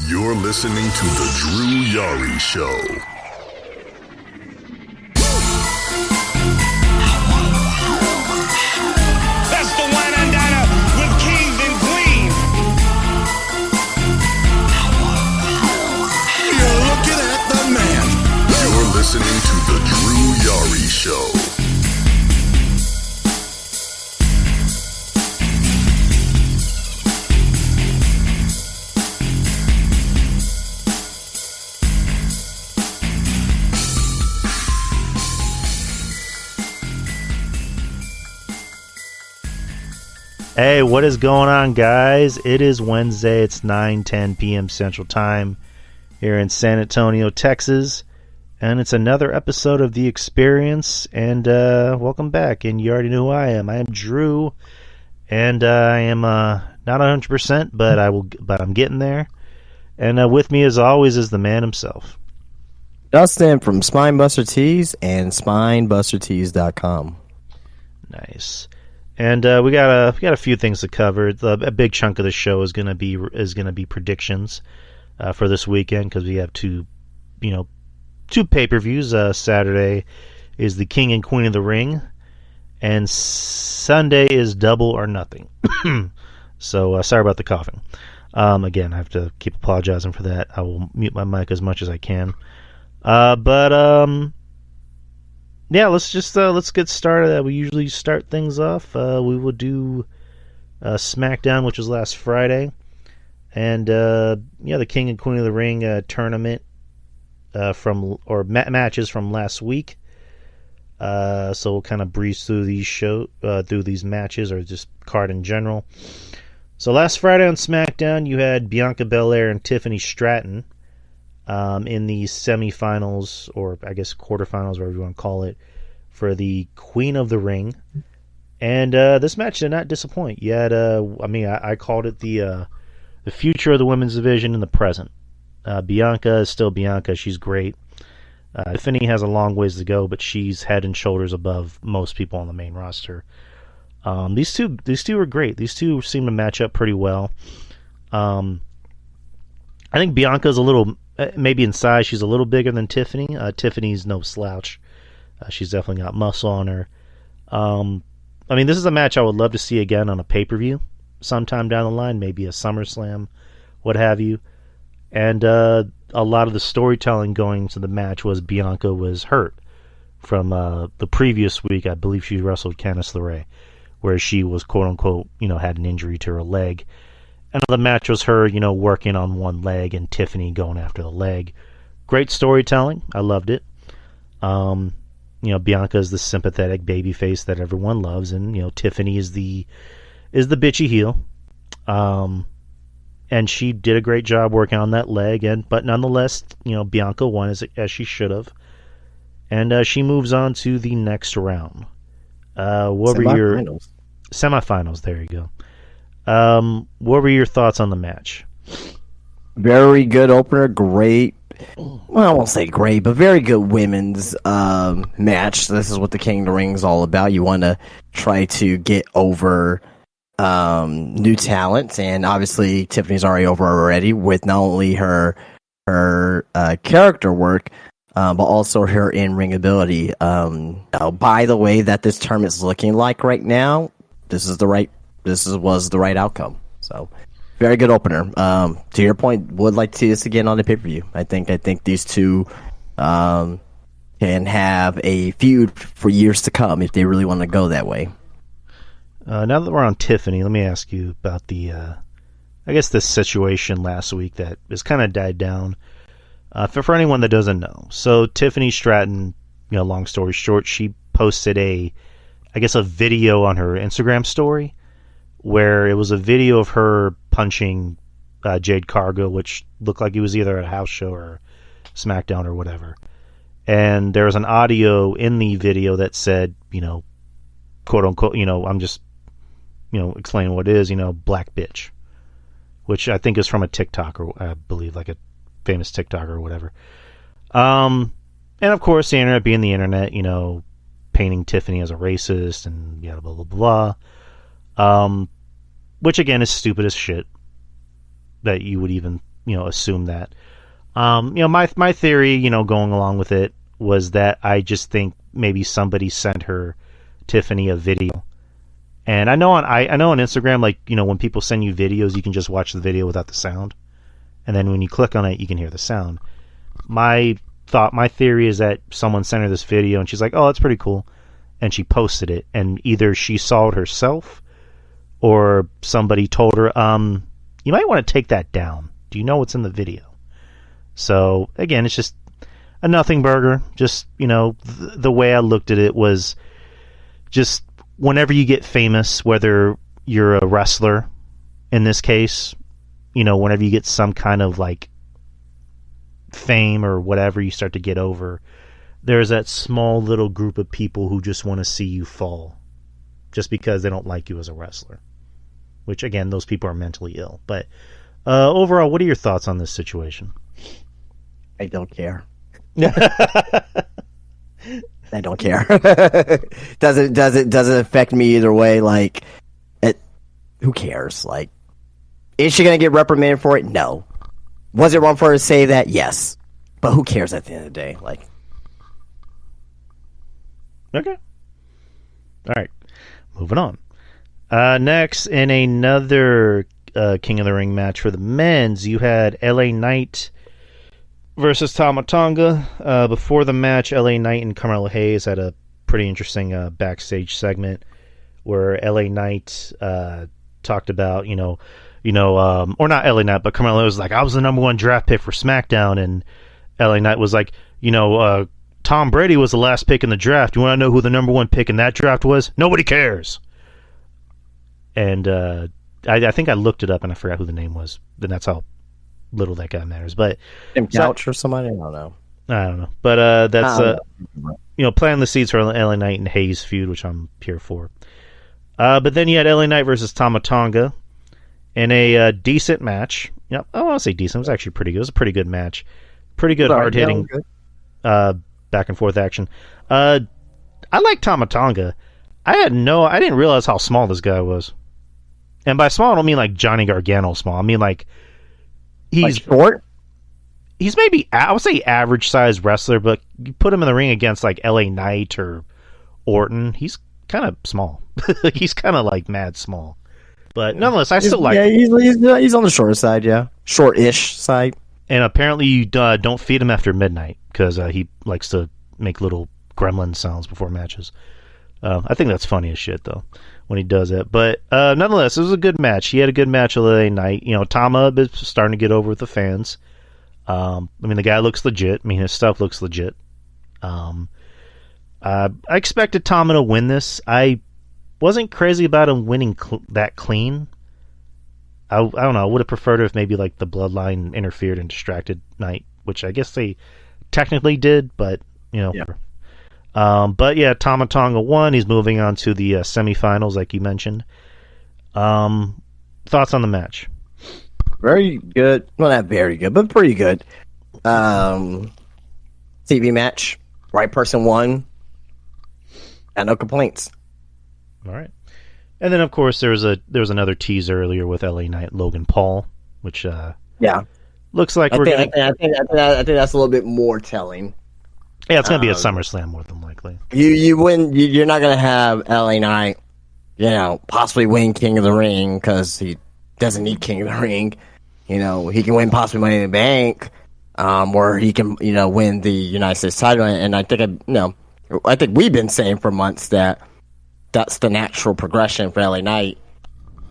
You're listening to The Drew Yari Show. That's the wine and diner with kings and queens. You're looking at the man. You're listening to The Drew Yari Show. Hey, what is going on, guys? It is Wednesday. It's 9:10 p.m. Central Time here in San Antonio, Texas. And it's another episode of The Experience. And welcome back. And you already know who I am. I am Drew. And I am not 100%, but I'm getting there. And with me, as always, is the man himself. Dustin from Spinebuster Tees and SpinebusterTees.com. Nice. And we got a few things to cover. A big chunk of the show is gonna be predictions for this weekend, because we have two pay-per-views. Saturday is the King and Queen of the Ring, and Sunday is Double or Nothing. So sorry about the coughing. Again, I have to keep apologizing for that. I will mute my mic as much as I can. Yeah, let's get started. We usually start things off. We will do SmackDown, which was last Friday, and the King and Queen of the Ring tournament matches from last week. So we'll kind of breeze through these matches, or just card in general. So last Friday on SmackDown, you had Bianca Belair and Tiffany Stratton in the semifinals, or I guess quarterfinals, whatever you want to call it, for the Queen of the Ring. And this match did not disappoint. You had, I called it the future of the women's division in the present. Bianca is still Bianca. She's great. Tiffany has a long ways to go, but she's head and shoulders above most people on the main roster. These two are great. These two seem to match up pretty well. I think Bianca's a little, maybe in size, she's a little bigger than Tiffany. Tiffany's no slouch. She's definitely got muscle on her. This is a match I would love to see again on a pay-per-view sometime down the line, maybe a SummerSlam, what have you. And a lot of the storytelling going to the match was Bianca was hurt from the previous week. I believe she wrestled Candice LeRae, where she was, quote-unquote, had an injury to her leg. And the match was her, working on one leg and Tiffany going after the leg. Great storytelling. I loved it. Bianca is the sympathetic babyface that everyone loves, and Tiffany is the bitchy heel. And she did a great job working on that leg, but nonetheless, Bianca won as she should have. And she moves on to the next round. What were your semifinals? There you go. What were your thoughts on the match? Very good opener, great. Well, I won't say great, but very good women's match. This is what the King of the Ring is all about. You want to try to get over new talent, and obviously Tiffany's already with not only her character work, but also her in-ring ability. By the way, that this tournament is looking like right now, was the right outcome. So, very good opener. To your point, would like to see this again on the pay-per-view. I think these two can have a feud for years to come if they really want to go that way. Now that we're on Tiffany, let me ask you about this situation last week that has kind of died down. For anyone that doesn't know, so Tiffany Stratton, long story short, she posted a video on her Instagram story, where it was a video of her punching Jade Cargill, which looked like it was either a house show or SmackDown or whatever. And there was an audio in the video that said, quote unquote, I'm just, explaining what it is, black bitch, which I think is from a TikToker, I believe, like a famous TikToker or whatever. And of course, the internet being the internet, painting Tiffany as a racist and blah, blah, blah, blah. Which again is stupid as shit that you would even assume that. My theory, going along with it, was that I just think maybe somebody sent her Tiffany a video. And I know on Instagram, like, when people send you videos, you can just watch the video without the sound. And then when you click on it, you can hear the sound. My theory is that someone sent her this video and she's like, oh, that's pretty cool. And she posted it. And either she saw it herself or somebody told her, you might want to take that down. Do you know what's in the video? So, again, it's just a nothing burger. Just, the way I looked at it was just whenever you get famous, whether you're a wrestler, in this case, whenever you get some kind of like fame or whatever, you start to get over, there's that small little group of people who just want to see you fall just because they don't like you as a wrestler, which, again, those people are mentally ill. But overall, what are your thoughts on this situation? I don't care. I don't care. Doesn't affect me either way. Like, who cares? Like, is she gonna get reprimanded for it? No. Was it wrong for her to say that? Yes. But who cares at the end of the day? Like, okay. All right. Moving on. Next, in another King of the Ring match for the men's, you had LA Knight versus Tama Tonga. Before the match, LA Knight and Carmelo Hayes had a pretty interesting backstage segment where LA Knight talked about, or not LA Knight, but Carmelo was like, I was the number one draft pick for SmackDown, and LA Knight was like, Tom Brady was the last pick in the draft. You want to know who the number one pick in that draft was? Nobody cares. And I think I looked it up and I forgot who the name was. Then that's how little that guy matters. But Tim Couch or somebody? I don't know. But that's planting the seeds for LA Knight and Hayes feud, which I'm here for. But then you had LA Knight versus Tama Tonga in a decent match. I want to say decent. It was actually pretty good. It was a pretty good match. Pretty good, hard hitting, back and forth action. I like Tama Tonga. I didn't realize how small this guy was. And by small, I don't mean like Johnny Gargano small. I mean like he's like short. He's maybe, I would say, average sized wrestler, but you put him in the ring against like LA Knight or Orton, he's kind of small. He's kind of like mad small. But nonetheless, I still like him. He's on the shorter side, yeah. Short-ish side. And apparently you don't feed him after midnight because he likes to make little gremlin sounds before matches. I think that's funny as shit, though, when he does it. But nonetheless, it was a good match. He had a good match LA Knight. Tama is starting to get over with the fans. The guy looks legit. His stuff looks legit. I expected Tama to win this. I wasn't crazy about him winning that clean. I don't know. I would have preferred it if maybe like the Bloodline interfered and distracted Knight, which I guess they technically did, but Yeah. But yeah, Tama Tonga won. He's moving on to the semifinals, like you mentioned. Thoughts on the match? Very good. Well, not very good, but pretty good. TV match. Right person won. Got no complaints. All right. And then, of course, there was another tease earlier with LA Knight, Logan Paul, which looks like I think that's a little bit more telling. Yeah, it's gonna be a SummerSlam more than likely. You win. You're not gonna have LA Knight, possibly win King of the Ring because he doesn't need King of the Ring. He can win possibly Money in the Bank, or he can win the United States title. And I think I think we've been saying for months that that's the natural progression for LA Knight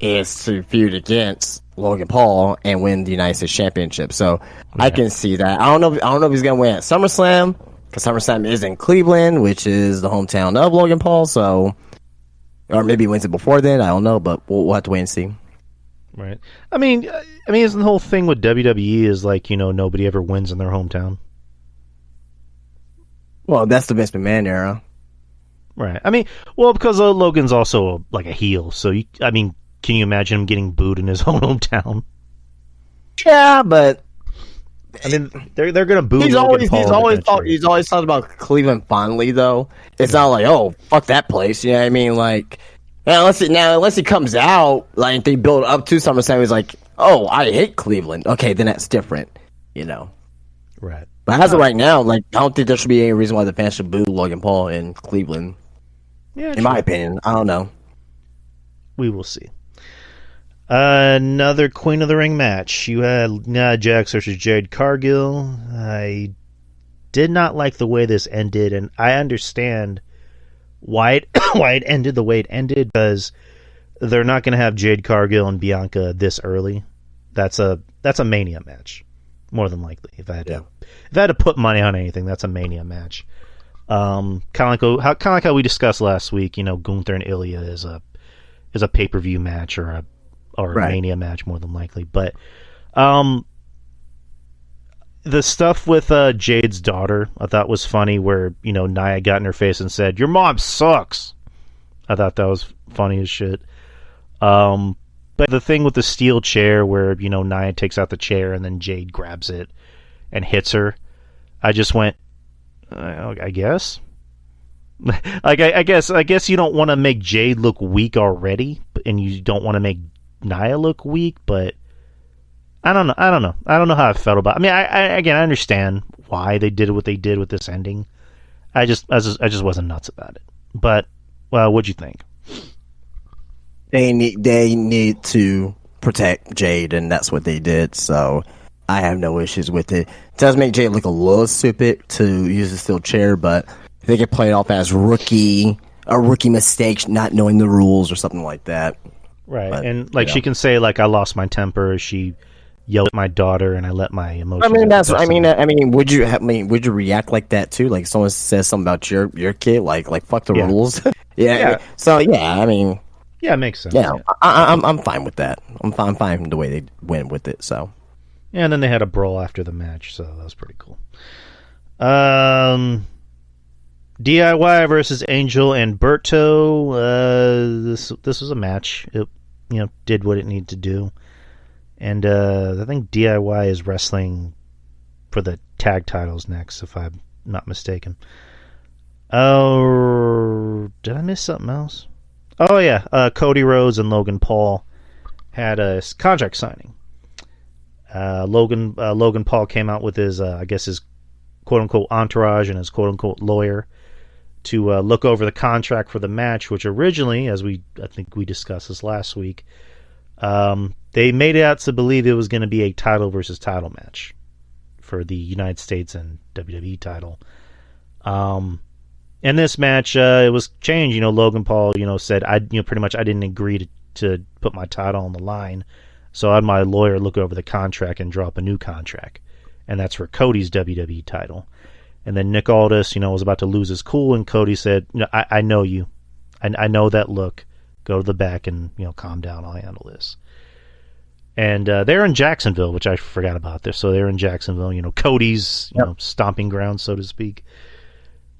is to feud against Logan Paul and win the United States Championship. So I can see that. I don't know if he's gonna win at SummerSlam. Because SummerSlam is in Cleveland, which is the hometown of Logan Paul, or maybe he wins it before then. I don't know, but we'll have to wait and see. Right. Isn't the whole thing with WWE is like nobody ever wins in their hometown? Well, that's the Vince McMahon era, right? Because Logan's also like a heel, so can you imagine him getting booed in his own hometown? Yeah, but. They're gonna boo. He's always talked about Cleveland fondly, though. It's not like, oh, fuck that place. Like unless he comes out, like they build up to SummerSlam, he's like, oh, I hate Cleveland. Okay, then that's different, you know. Right. But as of right now, like, I don't think there should be any reason why the fans should boo Logan Paul in Cleveland. Yeah, in my opinion, I don't know. We will see. Another Queen of the Ring match. You had Nia Jax versus Jade Cargill. I did not like the way this ended, and I understand why it ended the way it ended, because they're not going to have Jade Cargill and Bianca this early. That's a Mania match, more than likely. If I had to put money on anything, that's a Mania match. Kind of like how we discussed last week. You know, Gunther and Ilya is a pay-per-view match or a Mania match, more than likely. But the stuff with Jade's daughter, I thought was funny, where, you know, Nia got in her face and said, "Your mom sucks." I thought that was funny as shit. But the thing with the steel chair, where, you know, Nia takes out the chair and then Jade grabs it and hits her, I just went, I guess. Like, I guess you don't want to make Jade look weak already, and you don't want to make Nia look weak, but I don't know. I don't know how I felt about it. I mean, I understand why they did what they did with this ending. I just wasn't nuts about it. But, well, what'd you think? They need to protect Jade, and that's what they did. So I have no issues with it. It does make Jade look a little stupid to use the steel chair, but they could play it off as a rookie mistake, not knowing the rules or something like that. Right, but, and like, she can say, like, I lost my temper. She yelled at my daughter, and I let my emotions. I mean, would you react like that too? Like, someone says something about your kid, like fuck the rules. Yeah. So yeah, I mean, yeah, it makes sense. Yeah, I'm fine with that. I'm fine the way they went with it. So yeah, and then they had a brawl after the match, so that was pretty cool. DIY versus Angel and Berto. This was a match. It, you know, did what it needed to do. And I think DIY is wrestling for the tag titles next, if I'm not mistaken. Oh, did I miss something else? Oh, yeah. Cody Rhodes and Logan Paul had a contract signing. Logan Paul came out with his, I guess, his quote-unquote entourage and his quote-unquote lawyer to look over the contract for the match, which originally, as I think we discussed this last week, they made it out to believe it was going to be a title versus title match for the United States and WWE title. In this match, it was changed. You know, Logan Paul, you know, said, pretty much I didn't agree to put my title on the line, so I had my lawyer look over the contract and draw up a new contract, and that's for Cody's WWE title. And then Nick Aldis, you know, was about to lose his cool, and Cody said, "You know, I know you. I know that look. Go to the back and, you know, calm down. I'll handle this." And they're in Jacksonville, which I forgot about this. So they're in Jacksonville, you know, Cody's, you know, stomping ground, so to speak.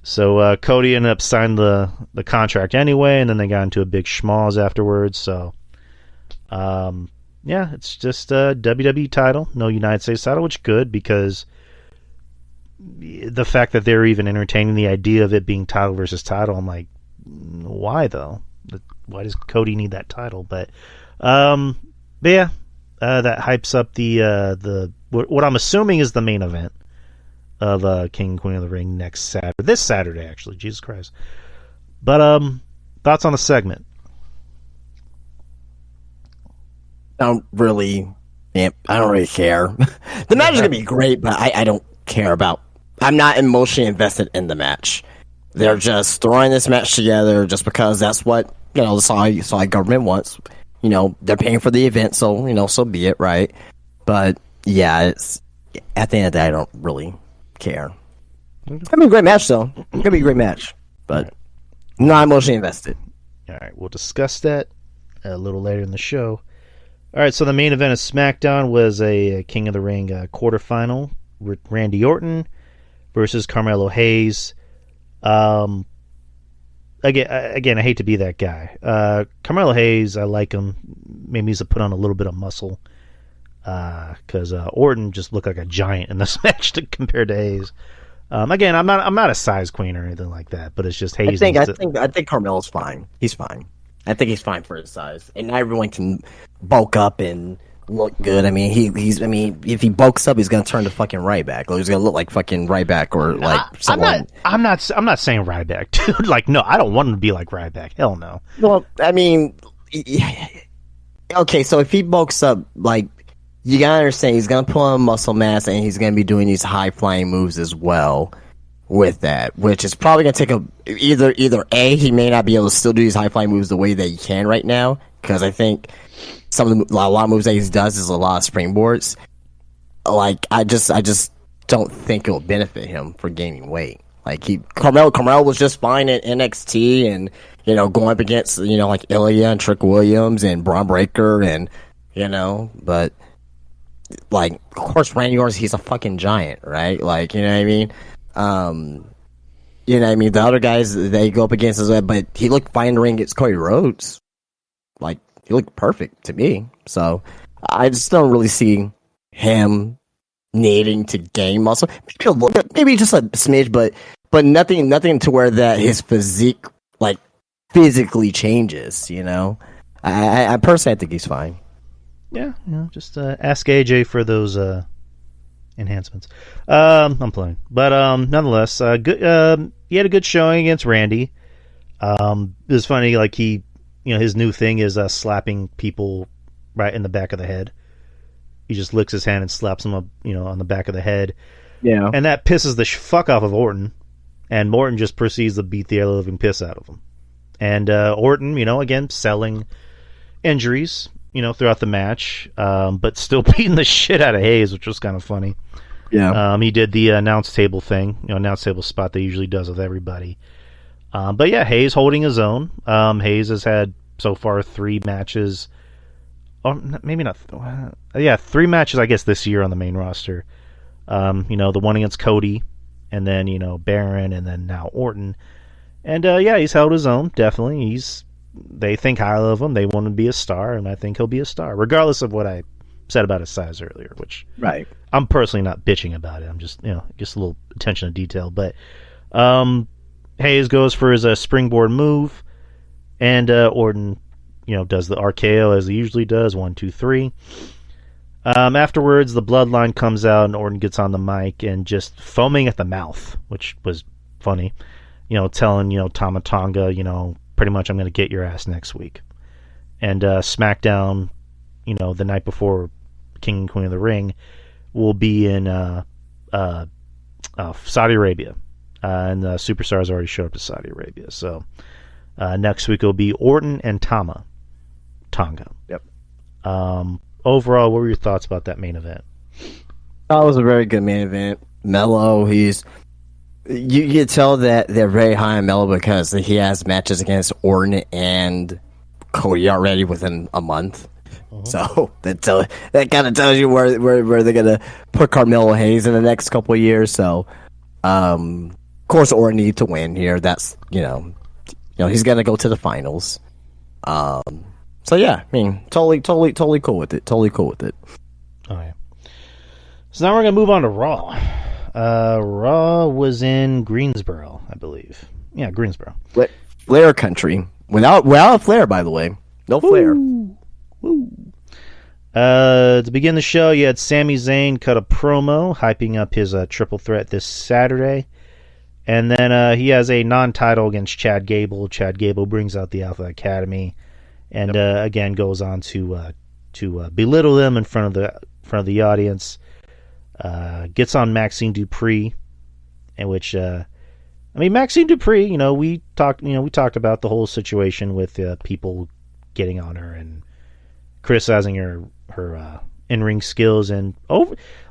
So Cody ended up signing the contract anyway, and then they got into a big schmoz afterwards. So, yeah, it's just a WWE title, no United States title, which is good, because the fact that they're even entertaining the idea of it being title versus title, I'm like, why though? Why does Cody need that title? But yeah, that hypes up the what I'm assuming is the main event of King and Queen of the Ring this Saturday, actually. Jesus Christ. But thoughts on the segment? I don't really care. The match is gonna be great, but I don't care about. I'm not emotionally invested in the match. They're just throwing this match together just because that's what, you know, the Saudi government wants. You know, they're paying for the event, so, you know, so be it, right? But yeah, it's at the end of the day, I don't really care. It's gonna be a great match, though. It's gonna be a great match, but not emotionally invested. All right, we'll discuss that a little later in the show. All right, so the main event of SmackDown was a King of the Ring quarterfinal. Randy Orton versus Carmelo Hayes. Again, I hate to be that guy. Carmelo Hayes, I like him. Maybe he's put on a little bit of muscle. Because Orton just looked like a giant in this match compared to Hayes. Again, I'm not a size queen or anything like that, but it's just Hayes. I think Carmelo's fine. He's fine. I think he's fine for his size, and not everyone can bulk up and look good. I mean, he's. I mean, if he bulks up, he's gonna turn to fucking Ryback. Or he's gonna look like fucking Ryback, or like someone. I'm not saying Ryback, dude. Like, no, I don't want him to be like Ryback. Hell no. Well, I mean, okay, so if he bulks up, like, you gotta understand, he's gonna put on muscle mass, and he's gonna be doing these high flying moves as well with that, which is probably gonna take either A, he may not be able to still do these high flying moves the way that he can right now, because I think a lot of moves that he does is a lot of springboards. Like, I just don't think it'll benefit him for gaining weight. Like, Carmel was just fine at NXT, and going up against like Ilya and Trick Williams and Braun Breaker, and but like, of course, Randy Orton, he's a fucking giant, right? Like, you know what I mean? What I mean? The other guys they go up against as well, but he looked fine in the ring against Cody Rhodes. Like, he looked perfect to me. So I just don't really see him needing to gain muscle. Maybe a little bit, maybe just a smidge, but nothing to where that his physique like physically changes. I personally think he's fine. Yeah, just ask AJ for those enhancements. I'm playing, but nonetheless, good. He had a good showing against Randy. It was funny, like his new thing is slapping people right in the back of the head. He just licks his hand and slaps them up, on the back of the head. Yeah, and that pisses the fuck off of Orton, and Orton just proceeds to beat the living piss out of him. And Orton, again selling injuries, throughout the match, but still beating the shit out of Hayes, which was kind of funny. Yeah. He did the announce table thing, announce table spot that he usually does with everybody. But yeah, Hayes holding his own. Hayes has had so far 3 matches. Oh, maybe not. 3 matches, I guess, this year on the main roster. The one against Cody, and then, Baron, and then now Orton. And he's held his own, definitely. They think highly of him. They want to be a star, and I think he'll be a star, regardless of what I said about his size earlier, which right. I'm personally not bitching about it. I'm just, just a little attention to detail. But Hayes goes for his springboard move, and Orton, does the RKO as he usually does, 1, 2, 3. Afterwards, the bloodline comes out, and Orton gets on the mic and just foaming at the mouth, which was funny. Telling Tama Tonga, pretty much I'm going to get your ass next week. And SmackDown, the night before King and Queen of the Ring, will be in Saudi Arabia. And the superstars already showed up to Saudi Arabia. So next week will be Orton and Tonga. Yep. Overall, what were your thoughts about that main event? That was a very good main event. Mello, you can tell that they're very high on Mello because he has matches against Orton and Cody already within a month. Uh-huh. So that kind of tells you where they're gonna put Carmelo Hayes in the next couple of years. So, of course, Orton needs to win here. That's he's gonna go to the finals. So yeah, I mean, totally cool with it. Totally cool with it. Oh yeah. So now we're gonna move on to Raw. Raw was in Greensboro, I believe. Yeah, Greensboro. Flair country. Without Flair, by the way. No Flair. Woo. To begin the show, you had Sami Zayn cut a promo hyping up his triple threat this Saturday. And then he has a non-title against Chad Gable. Chad Gable brings out the Alpha Academy and again goes on to belittle them in front of the audience. Gets on Maxine Dupree, in which Maxine Dupree, we talked about the whole situation with people getting on her and criticizing her in-ring skills, and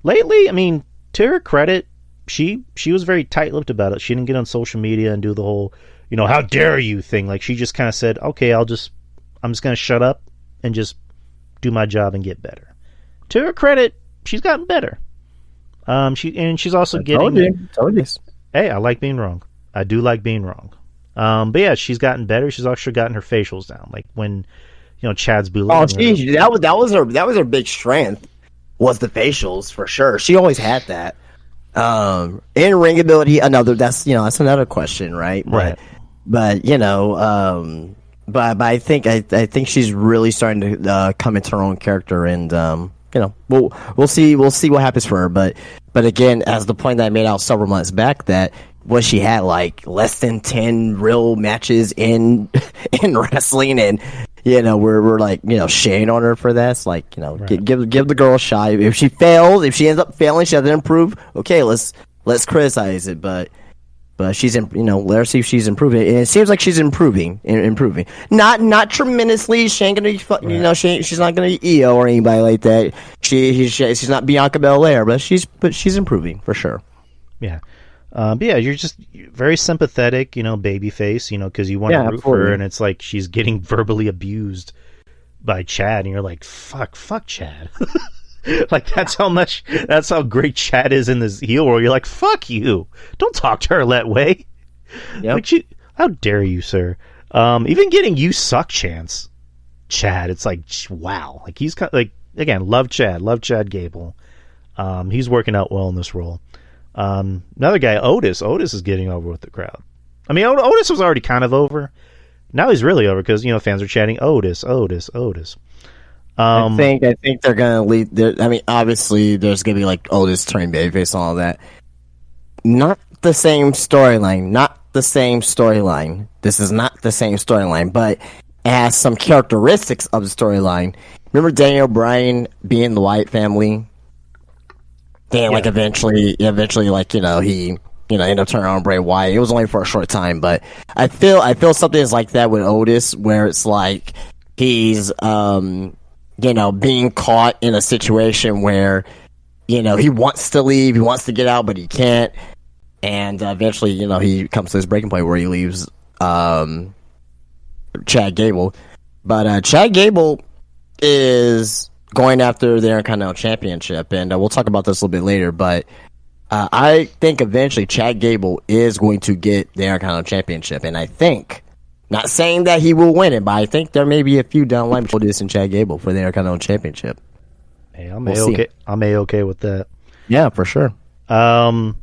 lately, to her credit, she was very tight-lipped about it. She didn't get on social media and do the whole how dare you thing. Like, she just kind of said, okay, I'm just gonna shut up and just do my job and get better. To her credit, she's gotten better. She's also getting. Told you. Hey, I like being wrong. I do like being wrong. But yeah, she's gotten better. She's actually gotten her facials down. Like when, Chad's belittling her. That was her big strength. Was the facials for sure. She always had that. In ring ability, that's another question, right? Right. But but I think she's really starting to come into her own character, and we'll see what happens for her. But again, as the point that I made out several months back, that what she had like less than 10 real matches in wrestling, and we're like shading on her for that. It's like Right. give the girl a shot. If she fails, if she ends up failing, she doesn't improve. Okay, let's criticize it, but she's let her see if she's improving, and it seems like she's improving. Not tremendously. She ain't gonna she's not gonna be EO or anybody like that. She's not Bianca Belair, but she's improving for sure. Yeah. But yeah, you're just very sympathetic, babyface, because you want to root for her, and it's like she's getting verbally abused by Chad, and you're like, fuck Chad. Like that's how great Chad is in this heel role. You're like, fuck you, don't talk to her that way. Yep. Like how dare you, sir? Even getting "you suck" chance, Chad. It's like, wow. Like he's like, again, love Chad Gable. He's working out well in this role. Another guy, Otis is getting over with the crowd. I mean, Otis was already kind of over. Now he's really over because fans are chanting Otis. I think they're gonna lead. I mean, obviously, there's gonna be like Otis turning babyface and all that. Not the same storyline. This is not the same storyline, but it has some characteristics of the storyline. Remember Daniel Bryan being the Wyatt family? Then, like, eventually, like, he, ended up turning on Bray Wyatt. It was only for a short time, but I feel something is like that with Otis, where it's like he's, being caught in a situation where, he wants to leave, he wants to get out, but he can't. And eventually, he comes to this breaking point where he leaves Chad Gable. But Chad Gable is going after the Intercontinental Championship, and we'll talk about this a little bit later, but I think eventually Chad Gable is going to get the Intercontinental Championship, and I think, not saying that he will win it, but I think there may be a few down the line before this and Chad Gable for the Intercontinental Championship. Hey, I'm A-okay with that. Yeah, for sure. And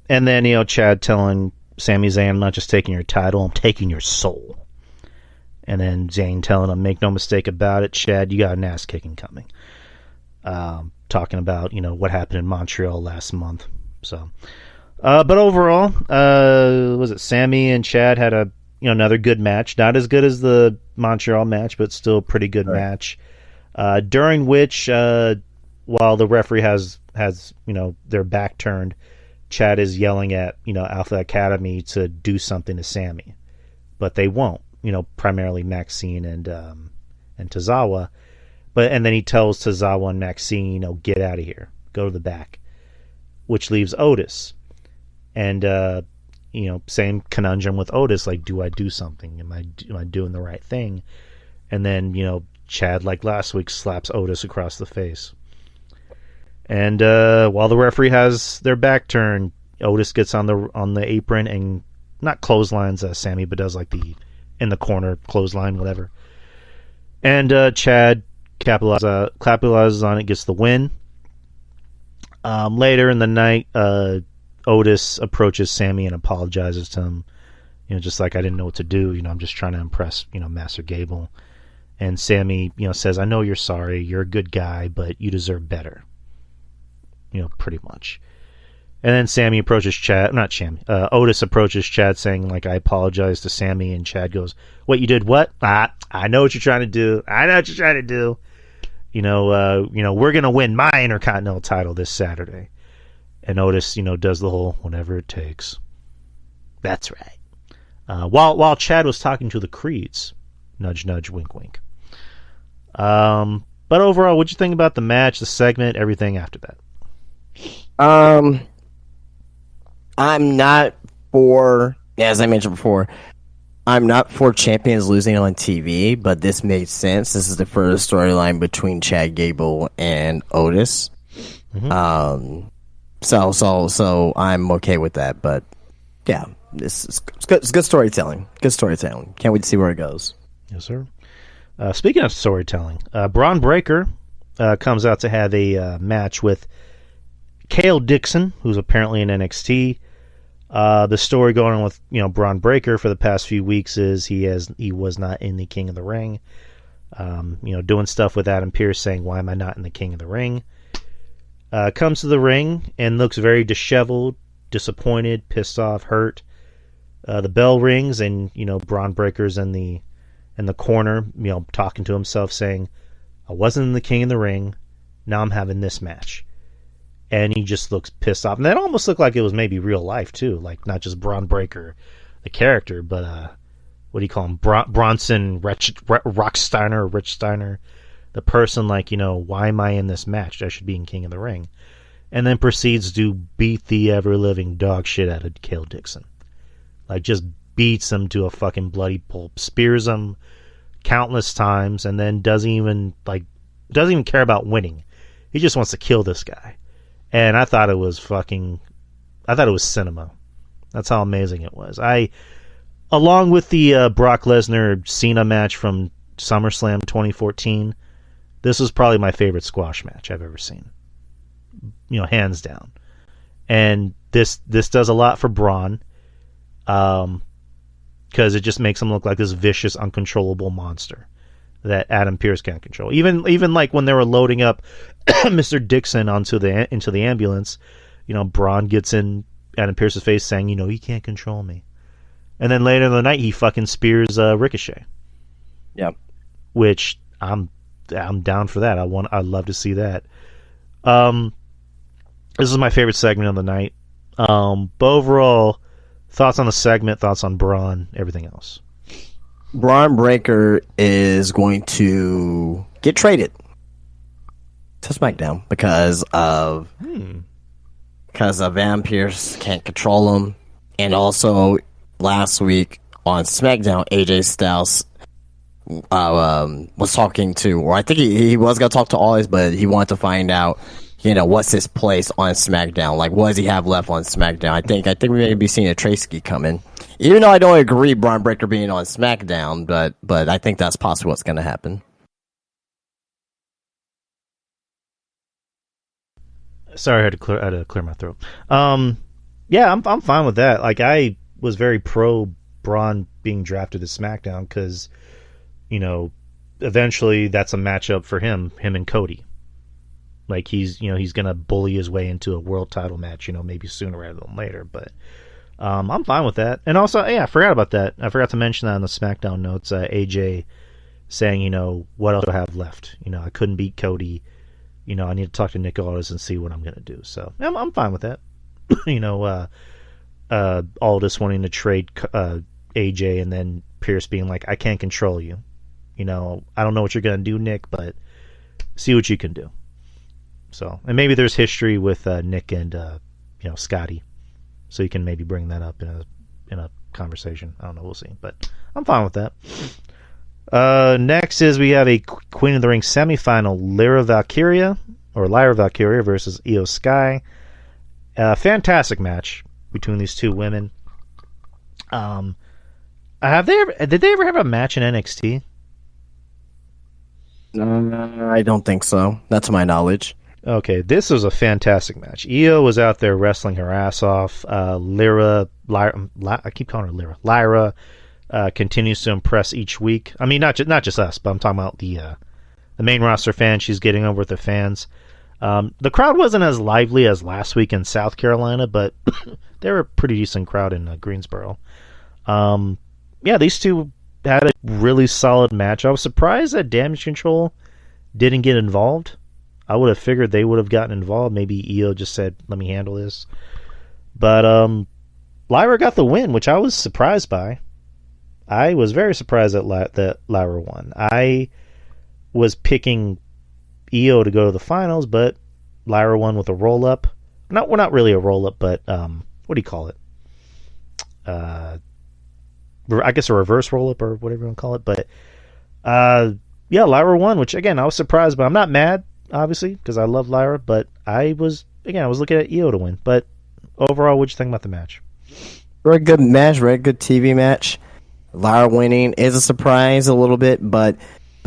then, Chad telling Sami Zayn, I'm not just taking your title, I'm taking your soul. And then Zayn telling him, make no mistake about it, Chad, you got an ass kicking coming. Talking about, what happened in Montreal last month. So, but overall, was it Sami and Chad had another good match. Not as good as the Montreal match, but still a pretty good match. During which, while the referee has their back turned, Chad is yelling at, Alpha Academy to do something to Sami. But they won't. Primarily Maxine and Tozawa, and then he tells Tozawa and Maxine, get out of here, go to the back, which leaves Otis, and same conundrum with Otis, like, do I do something? Am I doing the right thing? And then Chad, like last week, slaps Otis across the face, and while the referee has their back turned, Otis gets on the apron and not clotheslines Sami, but does like the in the corner clothesline, whatever. And Chad capitalizes on it, gets the win. Later in the night, Otis approaches Sami and apologizes to him. Just like, I didn't know what to do. I'm just trying to impress, Master Gable. And Sami, says, I know you're sorry. You're a good guy, but you deserve better. Pretty much. And then Sami approaches Chad, Otis approaches Chad saying, like, I apologize to Sami, and Chad goes, what, you did what? I know what you're trying to do. We're going to win my Intercontinental title this Saturday. And Otis, does the whole whatever it takes. That's right. While Chad was talking to the Creeds, nudge, nudge, wink, wink. But overall, what'd you think about the match, the segment, everything after that? I'm not for, as I mentioned before, I'm not for champions losing on TV, but this made sense. This is the first storyline between Chad Gable and Otis. Mm-hmm. So I'm okay with that. But yeah, it's good storytelling. Good storytelling. Can't wait to see where it goes. Yes, sir. Speaking of storytelling, Braun Breaker comes out to have a match with Kale Dixon, who's apparently in NXT. The story going on with Braun Breaker for the past few weeks is he was not in the King of the Ring. Doing stuff with Adam Pearce, saying, "Why am I not in the King of the Ring?" Comes to the ring and looks very disheveled, disappointed, pissed off, hurt. The bell rings, and Braun Breaker's in the corner, talking to himself, saying, "I wasn't in the King of the Ring. Now I'm having this match." And he just looks pissed off. And that almost looked like it was maybe real life, too. Like, not just Braun Breaker, the character, but, what do you call him? Bronson Rocksteiner or Rich Steiner. The person, like, why am I in this match? I should be in King of the Ring. And then proceeds to beat the ever-living dog shit out of Cale Dixon. Like, just beats him to a fucking bloody pulp. Spears him countless times, and then doesn't even care about winning. He just wants to kill this guy. And I thought it was cinema. That's how amazing it was. Along with the Brock Lesnar Cena match from SummerSlam 2014, this was probably my favorite squash match I've ever seen. Hands down. And this does a lot for Braun, because it just makes him look like this vicious, uncontrollable monster that Adam Pearce can't control. Even like when they were loading up Mr. Dixon into the ambulance, Braun gets in Adam Pearce's face saying, "You can't control me." And then later in the night, he fucking spears Ricochet. Yeah. Which I'm down for that. I'd love to see that. This is my favorite segment of the night. But overall, thoughts on the segment, thoughts on Braun, everything else. Braun Breaker is going to get traded to SmackDown because of Adam Pearce can't control him, and also last week on SmackDown, AJ Styles was talking to, or I think he was gonna talk to Oz, but he wanted to find out, what's his place on SmackDown? Like, what does he have left on SmackDown? I think we may be seeing a Tracy coming. Even though I don't agree Braun Breaker being on SmackDown, but I think that's possibly what's going to happen. Sorry, I had to clear my throat. Yeah, I'm fine with that. Like, I was very pro Braun being drafted to SmackDown because, eventually that's a matchup for him and Cody. Like, he's gonna bully his way into a world title match, maybe sooner rather than later. But I'm fine with that. And also, I forgot about that. I forgot to mention that on the SmackDown notes. AJ saying, what else do I have left? I couldn't beat Cody. I need to talk to Nick Aldis and see what I'm gonna do. So I'm fine with that. Aldis wanting to trade AJ, and then Pearce being like, "I can't control you. I don't know what you're gonna do, Nick, but see what you can do." So, and maybe there's history with Nick and Scotty, so you can maybe bring that up in a conversation. I don't know, we'll see, but I'm fine with that. Next is we have a Queen of the Ring semifinal: Lyra Valkyria versus Io Sky. Fantastic match between these two women. Did they ever have a match in NXT? I don't think so. Not to my knowledge. Okay, this was a fantastic match. Io was out there wrestling her ass off. Lyra, I keep calling her Lyra. Lyra continues to impress each week. I mean, not just us, but I'm talking about the main roster fans. She's getting over with the fans. The crowd wasn't as lively as last week in South Carolina, but they were a pretty decent crowd in Greensboro. These two had a really solid match. I was surprised that Damage Control didn't get involved. I would have figured they would have gotten involved. Maybe Io just said, "Let me handle this." But Lyra got the win, which I was surprised by. I was very surprised that Lyra won. I was picking Io to go to the finals, but Lyra won with a roll-up. Not really a roll-up, but what do you call it? I guess a reverse roll-up or whatever you want to call it. But Lyra won, which again I was surprised, but I'm not mad, obviously, because I love Lyra. But I was looking at Io to win. But overall, what'd you think about the match? Very good match, very good TV match. Lyra winning is a surprise a little bit, but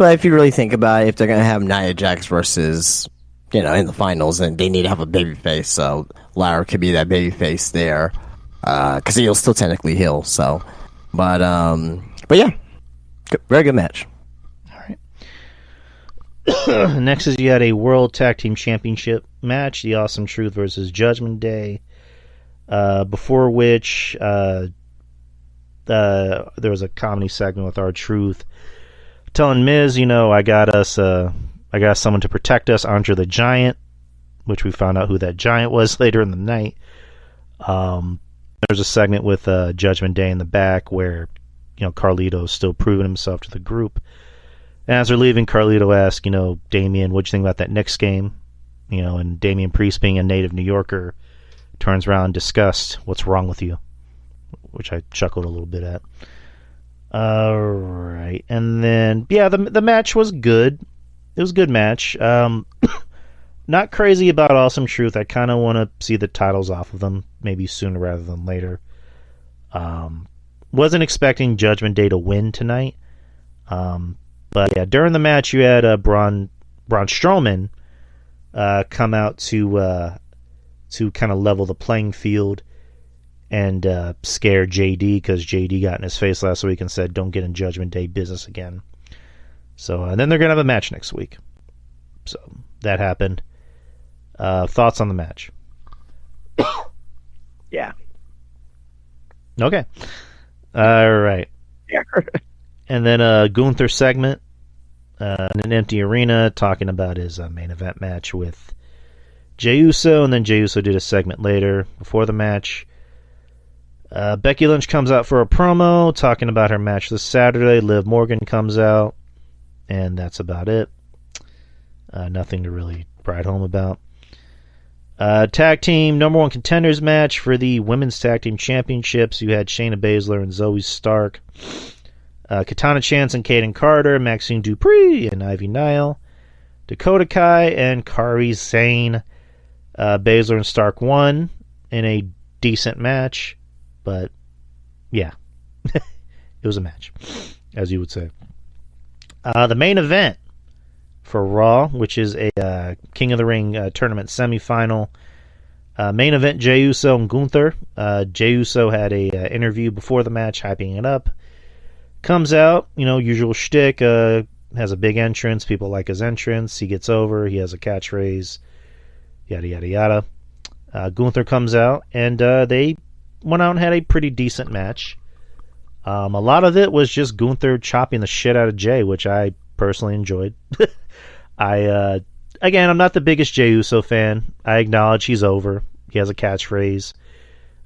if you really think about it, if they're going to have Nia Jax versus, in the finals, then they need to have a babyface, so Lyra could be that babyface there. because he'll still technically heel. So, but yeah, very good match. Next is you had a World Tag Team Championship match, The Awesome Truth versus Judgment Day. Before which there was a comedy segment with R-Truth telling Miz, I got someone to protect us, Andre the Giant, which we found out who that giant was later in the night. There's a segment with Judgment Day in the back where Carlito's still proving himself to the group. And as they're leaving, Carlito asks, Damian, what'd you think about that Knicks game? And Damian Priest, being a native New Yorker, turns around disgust, what's wrong with you? Which I chuckled a little bit at. Alright. And then, the match was good. It was a good match. Not crazy about Awesome Truth. I kind of want to see the titles off of them, maybe sooner rather than later. Wasn't expecting Judgment Day to win tonight. But yeah, during the match, you had Braun Strowman come out to kind of level the playing field and scare JD, because JD got in his face last week and said, "Don't get in Judgment Day business again." So and then they're gonna have a match next week. So that happened. Thoughts on the match? Yeah. Okay. All right. Yeah. And then a Gunther segment in an empty arena talking about his main event match with Jey Uso, and then Jey Uso did a segment later before the match. Becky Lynch comes out for a promo talking about her match this Saturday. Liv Morgan comes out, and that's about it. Nothing to really write home about. Tag team number one contenders match for the women's tag team championships. You had Shayna Baszler and Zoe Stark. Katana Chance and Kaden Carter, Maxine Dupree and Ivy Nile, Dakota Kai and Kairi Sane. Baszler and Stark won in a decent match, but yeah, it was a match, as you would say. The main event for Raw, which is a King of the Ring tournament semifinal. Main event, Jey Uso and Gunther. Jey Uso had a interview before the match, hyping it up. Comes out, usual shtick, has a big entrance. People like his entrance. He gets over. He has a catchphrase. Yada, yada, yada. Gunther comes out, and they went out and had a pretty decent match. A lot of it was just Gunther chopping the shit out of Jey, which I personally enjoyed. Again, I'm not the biggest Jey Uso fan. I acknowledge he's over. He has a catchphrase.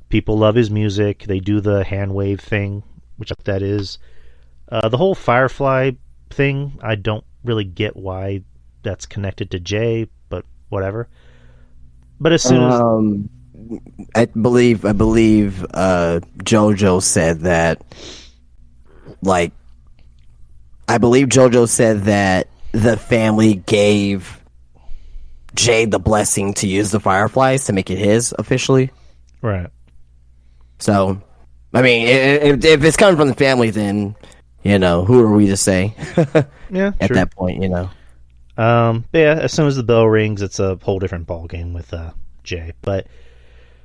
People love his music. They do the hand wave thing, which that is. The whole Firefly thing, I don't really get why that's connected to Jey, but whatever. But as soon as I believe JoJo said that, the family gave Jey the blessing to use the Fireflies to make it his officially. Right. So, I mean, if it's coming from the family, then who are we to say? Yeah, at true. that point, But yeah, as soon as the bell rings, it's a whole different ball game with Jey. But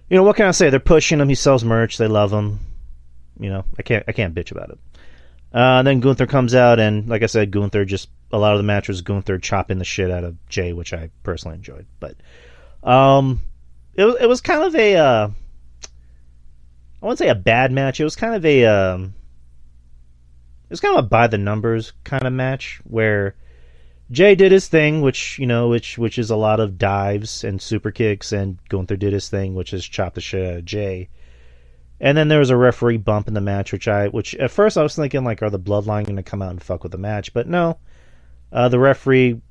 what can I say? They're pushing him. He sells merch. They love him. I can't bitch about it. Then Gunther comes out, and like I said, a lot of the match was Gunther chopping the shit out of Jey, which I personally enjoyed. But it was kind of a I wouldn't say a bad match. It was kind of a by the numbers kind of match where Jey did his thing, which is a lot of dives and super kicks, and Gunther did his thing, which is chop the shit out of Jey. And then there was a referee bump in the match, which at first I was thinking, are the Bloodline going to come out and fuck with the match? But no. The referee,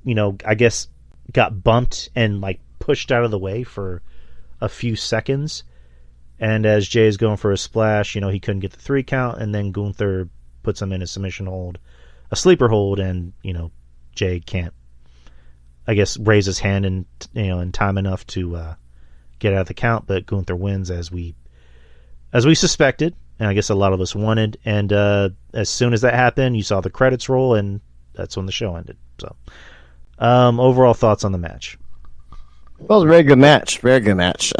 I guess got bumped and pushed out of the way for a few seconds. And as Jey is going for a splash, he couldn't get the 3 count, and then Gunther puts him in a submission hold, a sleeper hold, and, Jey can't, I guess, raise his hand in time enough to get out of the count, but Gunther wins as we suspected, and I guess a lot of us wanted. And as soon as that happened, you saw the credits roll, and that's when the show ended. So, overall thoughts on the match? Well, it was a very good match. Very good match.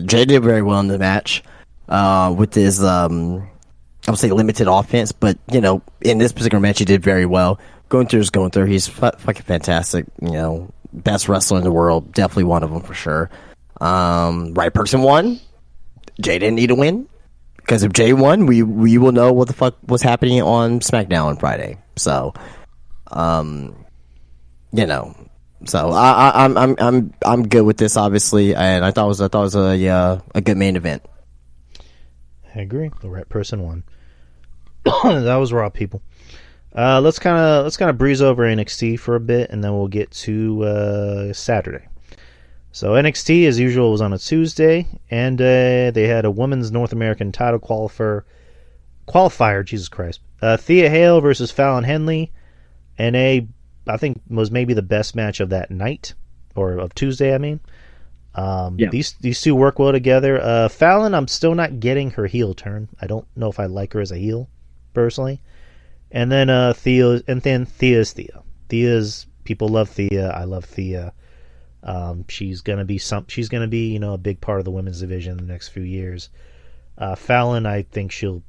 Jey did very well in the match. with his I would say limited offense, but in this particular match he did very well. Gunther's Gunther. He's fucking fantastic. Best wrestler in the world. Definitely one of them for sure. Right person won. Jay didn't need to win. Because if Jay won, we will know what the fuck was happening on SmackDown on Friday. So, so I'm good with this, obviously, and I thought it was a good main event. I agree. The right person won. That was Raw, people. Let's kind of breeze over NXT for a bit, and then we'll get to Saturday. So NXT, as usual, was on a Tuesday, and they had a women's North American title qualifier. Jesus Christ, Thea Hale versus Fallon Henley, and I think was maybe the best match of that night, or of Tuesday. I mean, these two work well together. Fallon, I'm still not getting her heel turn. I don't know if I like her as a heel personally. And then Thea's Thea. Thea's people love Thea. I love Thea. She's gonna be a big part of the women's division in the next few years. Fallon, I think she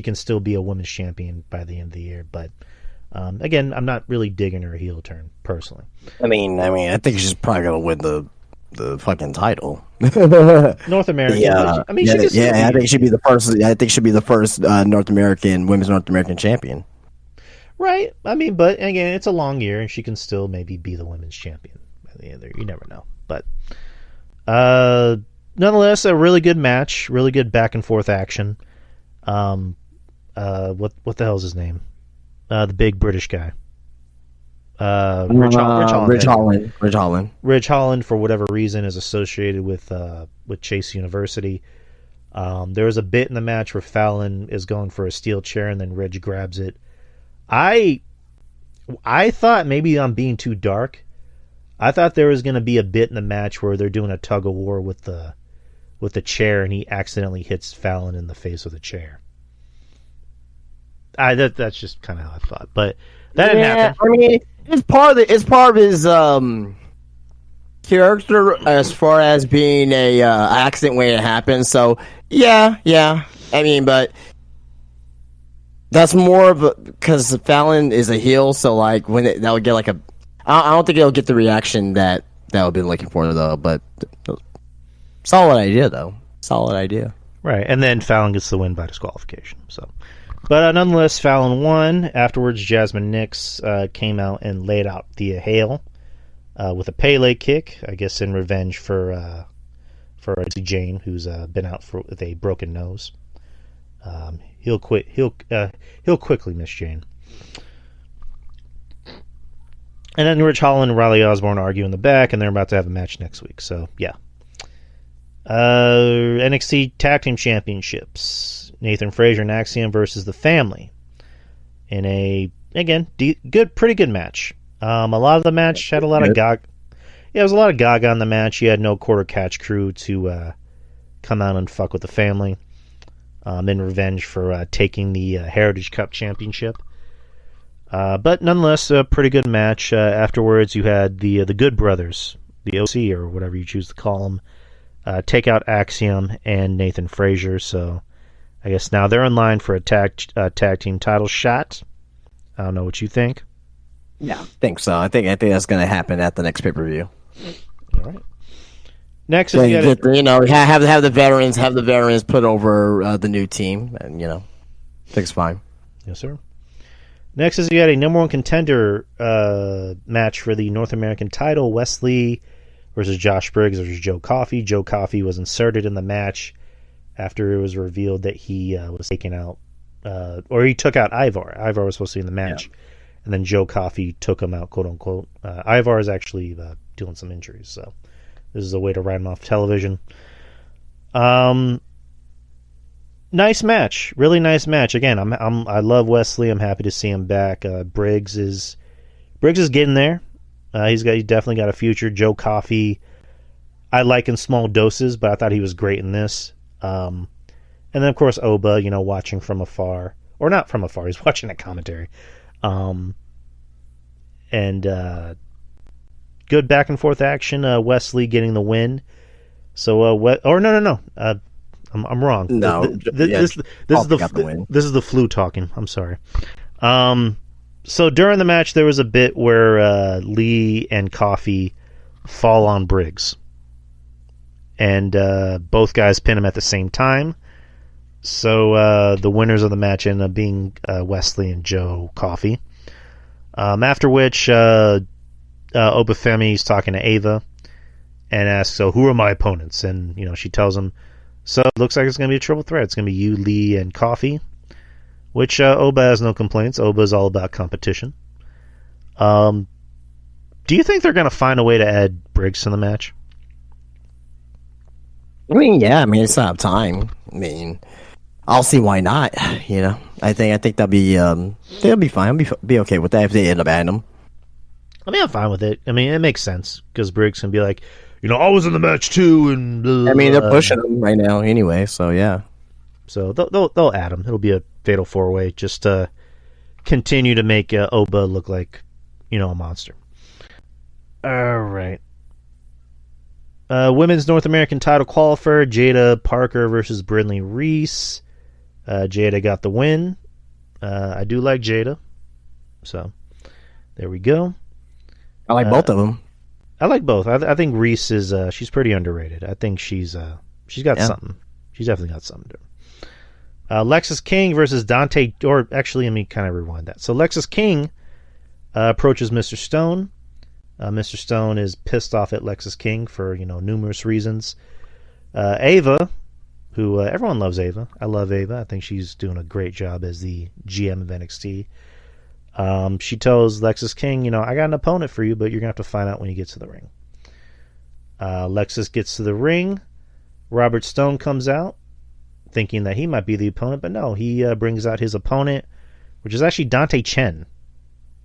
can still be a women's champion by the end of the year, but again, I'm not really digging her heel turn personally. I mean, I think she's probably gonna win the fucking title. North American. Yeah, I think she'd be the first. I think she'd be the first women's North American champion. Right. I mean, but again, it's a long year, and she can still maybe be the women's champion. You never know, but nonetheless, a really good match, really good back and forth action. What the hell's his name? The big British guy. Ridge Holland. Ridge Holland, for whatever reason, is associated with Chase University. There was a bit in the match where Fallon is going for a steel chair, and then Ridge grabs it. I thought, maybe I'm being too dark, I thought there was going to be a bit in the match where they're doing a tug of war with the chair, and he accidentally hits Fallon in the face with a chair. That's just kind of how I thought, but that didn't happen. I mean, it's part of his character as far as being a accident when it happens. So yeah. I mean, but that's more of because Fallon is a heel, so like that would get like a. I don't think it'll get the reaction that would be looking for, though. But solid idea, though. Solid idea. Right, and then Fallon gets the win by disqualification. So, but nonetheless, Fallon won. Afterwards, Jasmine Nix came out and laid out Thea Hale with a Pele kick, I guess in revenge for Jane, who's been out with a broken nose. He'll quickly miss Jane. And then Ridge Holland and Riley Osborne argue in the back, and they're about to have a match next week. So, yeah. NXT Tag Team Championships. Nathan Frazier and Axiom versus The Family. In a, again, pretty good match. A lot of the match had a lot of Gaga. Yeah, it was a lot of Gaga in the match. You had no quarter catch crew to come out and fuck with The Family in revenge for taking the Heritage Cup Championship. But nonetheless, a pretty good match. Afterwards, you had the Good Brothers, the OC or whatever you choose to call them, take out Axiom and Nathan Frazier. So I guess now they're in line for a tag team title shot. I don't know what you think. Yeah, I think so. I think that's going to happen at the next pay-per-view. All right. Next is have the veterans put over the new team, and I think it's fine. Yes, sir. Next is you had a number one contender match for the North American title, Wesley versus Josh Briggs versus Joe Coffey. Joe Coffey was inserted in the match after it was revealed that he was taken out, or he took out Ivar. Ivar was supposed to be in the match, and then Joe Coffey took him out, quote unquote. Ivar is actually dealing some injuries, so this is a way to write him off television. Nice match, really nice match. Again, I love Wesley. I'm happy to see him back. Briggs is getting there. He's definitely got a future. Joe Coffey, I like in small doses, but I thought he was great in this. And then of course Oba, watching from afar, or not from afar. He's watching that commentary. And good back and forth action. Wesley getting the win. So no. I'm wrong. No, This is the flu talking. I'm sorry. So during the match, there was a bit where Lee and Coffee fall on Briggs, and both guys pin him at the same time. So the winners of the match end up being Wesley and Joe Coffee. After which, Obafemi's talking to Ava and asks, "So who are my opponents?" And she tells him, "So it looks like it's going to be a triple threat. It's going to be you, Lee, and Coffee." Which Oba has no complaints. Oba is all about competition. Do you think they're going to find a way to add Briggs to the match? I mean, yeah. I mean, it's not time. I mean, I'll see why not. I think they'll be fine. I'll be okay with that if they end up adding them. I mean, I'm fine with it. I mean, it makes sense because Briggs can be like, I was in the match too, and I mean, they're pushing him right now anyway. So yeah. So they'll add him. It'll be a fatal 4-way just to continue to make Oba look like a monster. All right. Women's North American title qualifier, Jada Parker versus Brindley Reese. Jada got the win. I do like Jada. So, there we go. I like both of them. I like both. I think Reese is she's pretty underrated. I think she's got something. She's definitely got something to her. Lexis King versus Dante, or actually, let me kind of rewind that. So Lexis King approaches Mr. Stone. Mr. Stone is pissed off at Lexis King for numerous reasons. Ava, who everyone loves Ava. I love Ava. I think she's doing a great job as the GM of NXT. She tells Lexis King, I got an opponent for you, but you're going to have to find out when you get to the ring. Lexis gets to the ring. Robert Stone comes out, thinking that he might be the opponent, but no, he brings out his opponent, which is actually Dante Chen.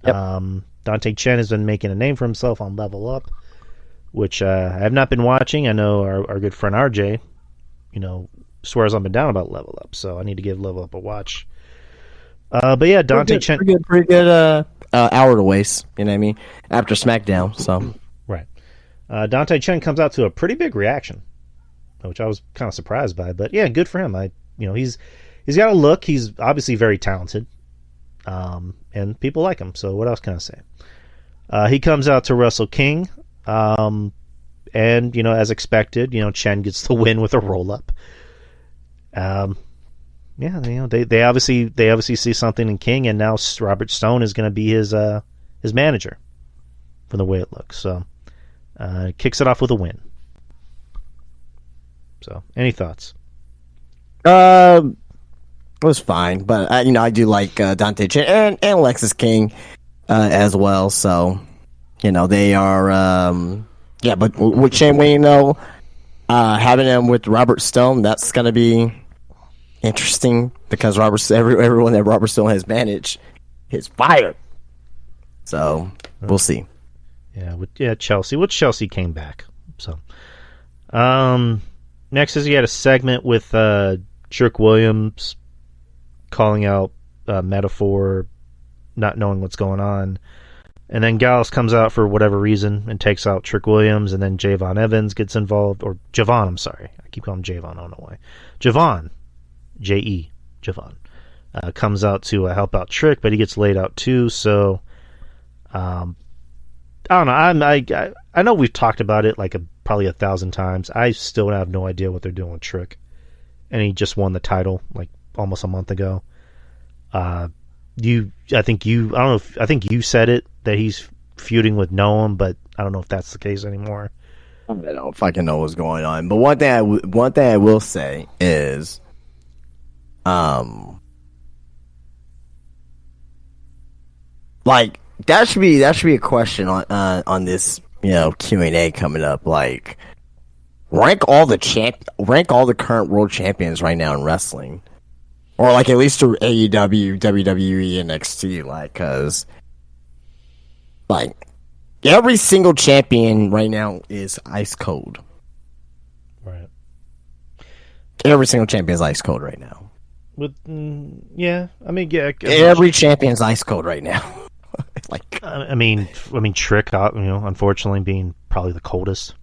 Yep. Dante Chen has been making a name for himself on Level Up, which I have not been watching. I know our good friend RJ, swears up and down about Level Up, so I need to give Level Up a watch. But yeah, Dante Chen... Pretty good hour to waste, you know what I mean, after SmackDown, so... Right. Dante Chen comes out to a pretty big reaction, which I was kind of surprised by, but yeah, good for him. He's got a look. He's obviously very talented, and people like him. So what else can I say? He comes out to wrestle King, and as expected, Chen gets the win with a roll up. Yeah, they obviously see something in King, and now Robert Stone is going to be his manager, from the way it looks. So kicks it off with a win. So, any thoughts? It was fine, but I do like Dante Chen and Lexis King as well. So, they are but with Chen Wayne though, having him with Robert Stone, that's gonna be interesting because everyone that Robert Stone has managed is fired. So we'll see. Yeah, Chelsea. Which Chelsea came back. So, next is he had a segment with Trick Williams calling out Metaphor, not knowing what's going on. And then Gallus comes out for whatever reason and takes out Trick Williams, and then Javon Evans gets involved. Or Javon, I'm sorry. I keep calling him Javon, I don't know why. Javon, J-E, Javon, comes out to help out Trick, but he gets laid out too, so... I don't know. I know we've talked about it probably 1,000 times. I still have no idea what they're doing with Trick, and he just won the title almost a month ago. I think you said it that he's feuding with Noam, but I don't know if that's the case anymore. I don't fucking know what's going on. But one thing I will say is, that should be a question on this Q&A coming up. Rank all the current world champions right now in wrestling, or at least through AEW, WWE, and NXT. Because every single champion right now is ice cold. Right. Every single champion is ice cold right now. Every champion's ice cold right now. Trick, unfortunately being probably the coldest.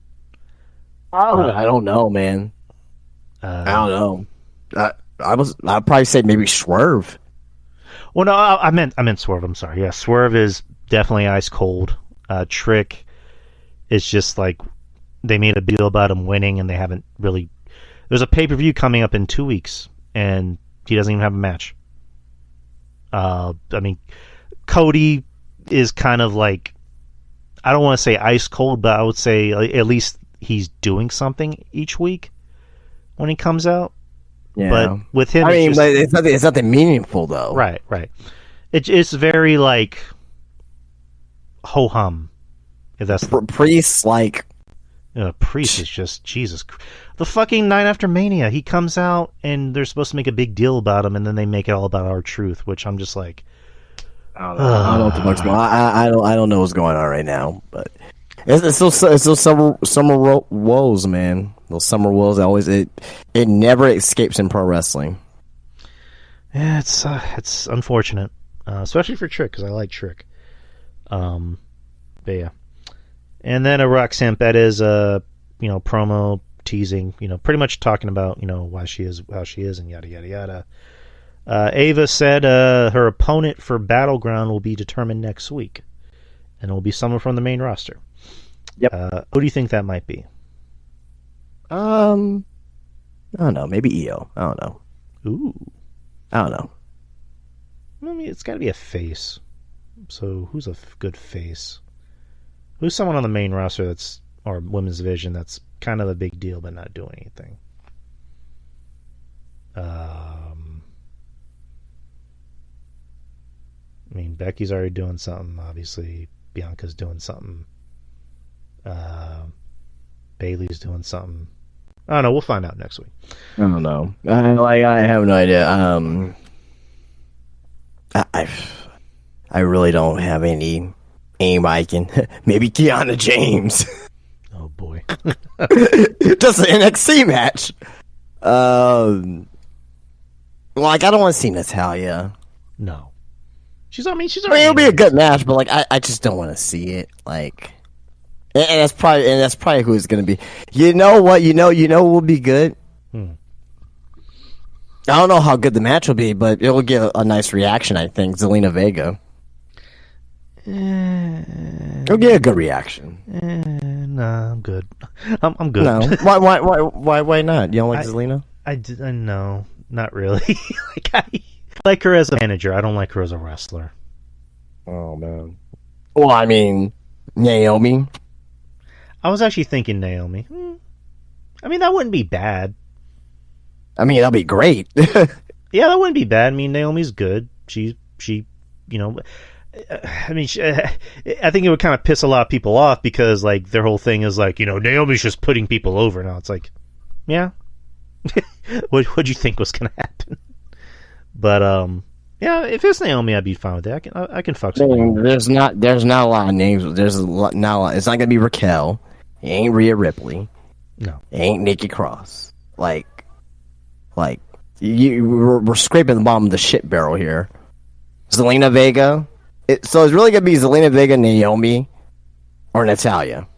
I don't know, man. I don't know. I'd probably say maybe Swerve. Well, no, I meant Swerve. I'm sorry. Yeah, Swerve is definitely ice cold. Trick is just like they made a deal about him winning, and they haven't really. There's a pay-per-view coming up in 2 weeks, and he doesn't even have a match. I mean, Cody is kind of like, I don't want to say ice cold, but I would say at least he's doing something each week when he comes out. Yeah. But with him, I mean, but it's nothing meaningful though. Right. It's very like ho hum. If that's Priest, like Priest is just Jesus. The fucking night after Mania, he comes out and they're supposed to make a big deal about him, and then they make it all about R-Truth, which I'm just like, I don't know what the fuck's going on. I don't know what's going on right now, but it's those summer woes, man. Those summer woes it never escapes in pro wrestling. Yeah, it's unfortunate, especially for Trick, because I like Trick. But yeah, and then a Roxanne Bettis, promo teasing, pretty much talking about why she is how she is and yada yada yada. Ava said her opponent for Battleground will be determined next week, and it will be someone from the main roster. Yep. Who do you think that might be? I don't know. Maybe EO. I don't know. Ooh. I don't know. I mean, it's got to be a face. So who's a good face? Who's someone on the main roster or women's division that's kind of a big deal but not doing anything? I mean, Becky's already doing something. Obviously, Bianca's doing something. Bailey's doing something. I don't know. We'll find out next week. I don't know. I have no idea. I really don't have any aim I can. Maybe Kiana James. Oh boy. Just an NXT match. Like I don't want to see Natalya. No. She's already it'll be a good match, but like I just don't want to see it. Like, and that's probably who it's gonna be. You know what? You know what will be good. I don't know how good the match will be, but it will get a nice reaction. I think Zelina Vega. It'll get a good reaction. Nah, I'm good. I'm good. No, why not? You don't like Zelina? I no, not really. I like her as a manager. I don't like her as a wrestler. Oh man. Well, I mean, Naomi. I was actually thinking Naomi. I mean, that wouldn't be bad. I mean, that'd be great. Yeah, that wouldn't be bad. I mean, Naomi's good. She, I mean, I think it would kind of piss a lot of people off because, like, their whole thing is like, Naomi's just putting people over. Now it's like, yeah. What'd you think was gonna happen? But yeah, if it's Naomi, I'd be fine with that. I can fuck some. There's not a lot of names. Not a lot. It's not gonna be Raquel. It ain't Rhea Ripley. No. It ain't Nikki Cross. Like we're scraping the bottom of the shit barrel here. Zelina Vega. So it's really gonna be Zelina Vega, Naomi, or Natalya.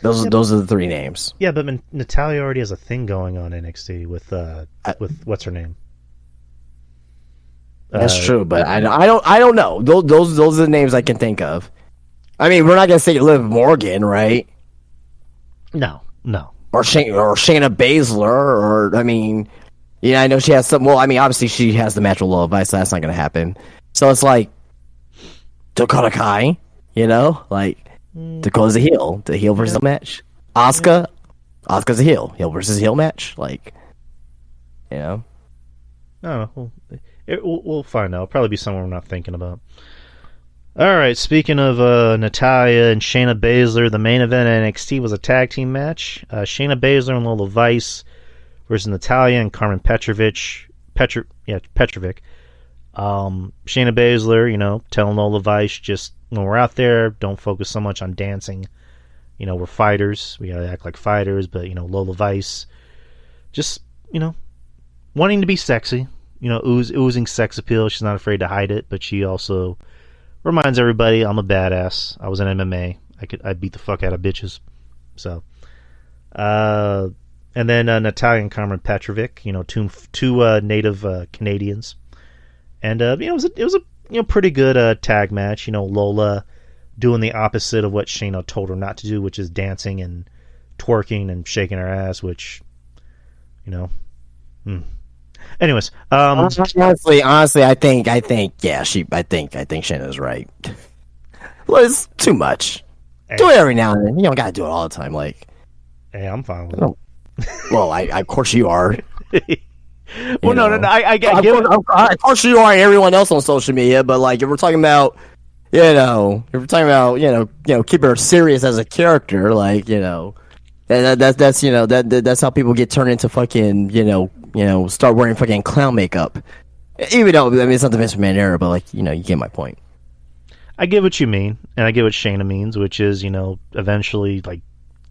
Those are the three names. Yeah, but Natalya already has a thing going on NXT with what's her name? That's true, but I don't know. Those are the names I can think of. I mean, we're not gonna say Liv Morgan, right? No. Or Shayna Baszler, or I mean, I know she has some. Well, I mean, obviously she has the match with Low Vice, so that's not gonna happen. So it's like Dakota Kai, like Dakota's a heel, the heel versus match. Asuka's a heel versus heel match, like, I don't know. We'll find out. It'll probably be someone we're not thinking about. All right, speaking of Natalya and Shayna Baszler, the main event at NXT was a tag team match. Shayna Baszler and Lola Vice versus Natalya and Carmen Petrovic. Petrovic. Shayna Baszler, telling Lola Vice, just when we're out there, don't focus so much on dancing. We're fighters. We gotta act like fighters. But Lola Vice, just wanting to be sexy. Oozing sex appeal. She's not afraid to hide it, but she also reminds everybody, I'm a badass. I was in MMA. I beat the fuck out of bitches. So, And then Natalia and Carmen Petrovic, two native Canadians, and it was a pretty good tag match. Lola doing the opposite of what Shayna told her not to do, which is dancing and twerking and shaking her ass. Which, Anyways, honestly, I think Shayna's right. Well, it's too much. Hey. Do it every now and then. You don't gotta do it all the time. Like, hey, I'm fine with it. Well, of course you are. Well, no, I get it. Of course you are. Everyone else on social media, but like, if we're talking about, keep her serious as a character, like, that's how people get turned into fucking, start wearing fucking clown makeup. Even though, it's not the Vince McMahon era, but like, you get my point. I get what you mean, and I get what Shayna means, which is, eventually, like,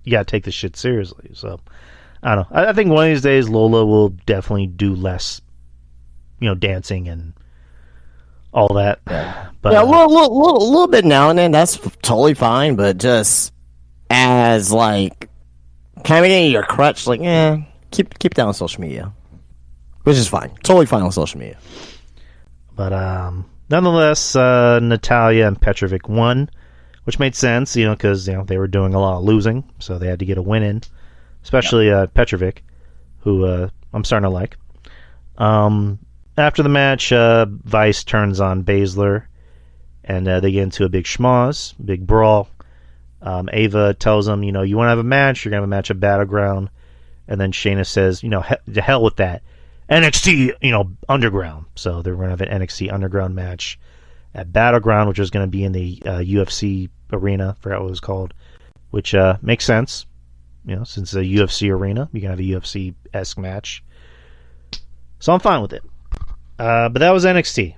you gotta take this shit seriously. So, I don't know. I think one of these days Lola will definitely do less, dancing and all that. Yeah. But a little bit now and then. That's totally fine. But just as like coming in your crutch, like keep that on social media, which is fine. Totally fine on social media. But nonetheless, Natalia and Petrovic won, which made sense, because they were doing a lot of losing, so they had to get a win in. Especially Petrovic, who I'm starting to like. After the match, Vice turns on Baszler, and they get into a big schmoz, big brawl. Ava tells him, you want to have a match, you're going to have a match at Battleground. And then Shayna says, to hell with that. NXT, Underground. So they're going to have an NXT Underground match at Battleground, which is going to be in the UFC arena, forgot what it was called, which makes sense. Since it's a UFC arena, you can have a UFC-esque match. So I'm fine with it. But that was NXT.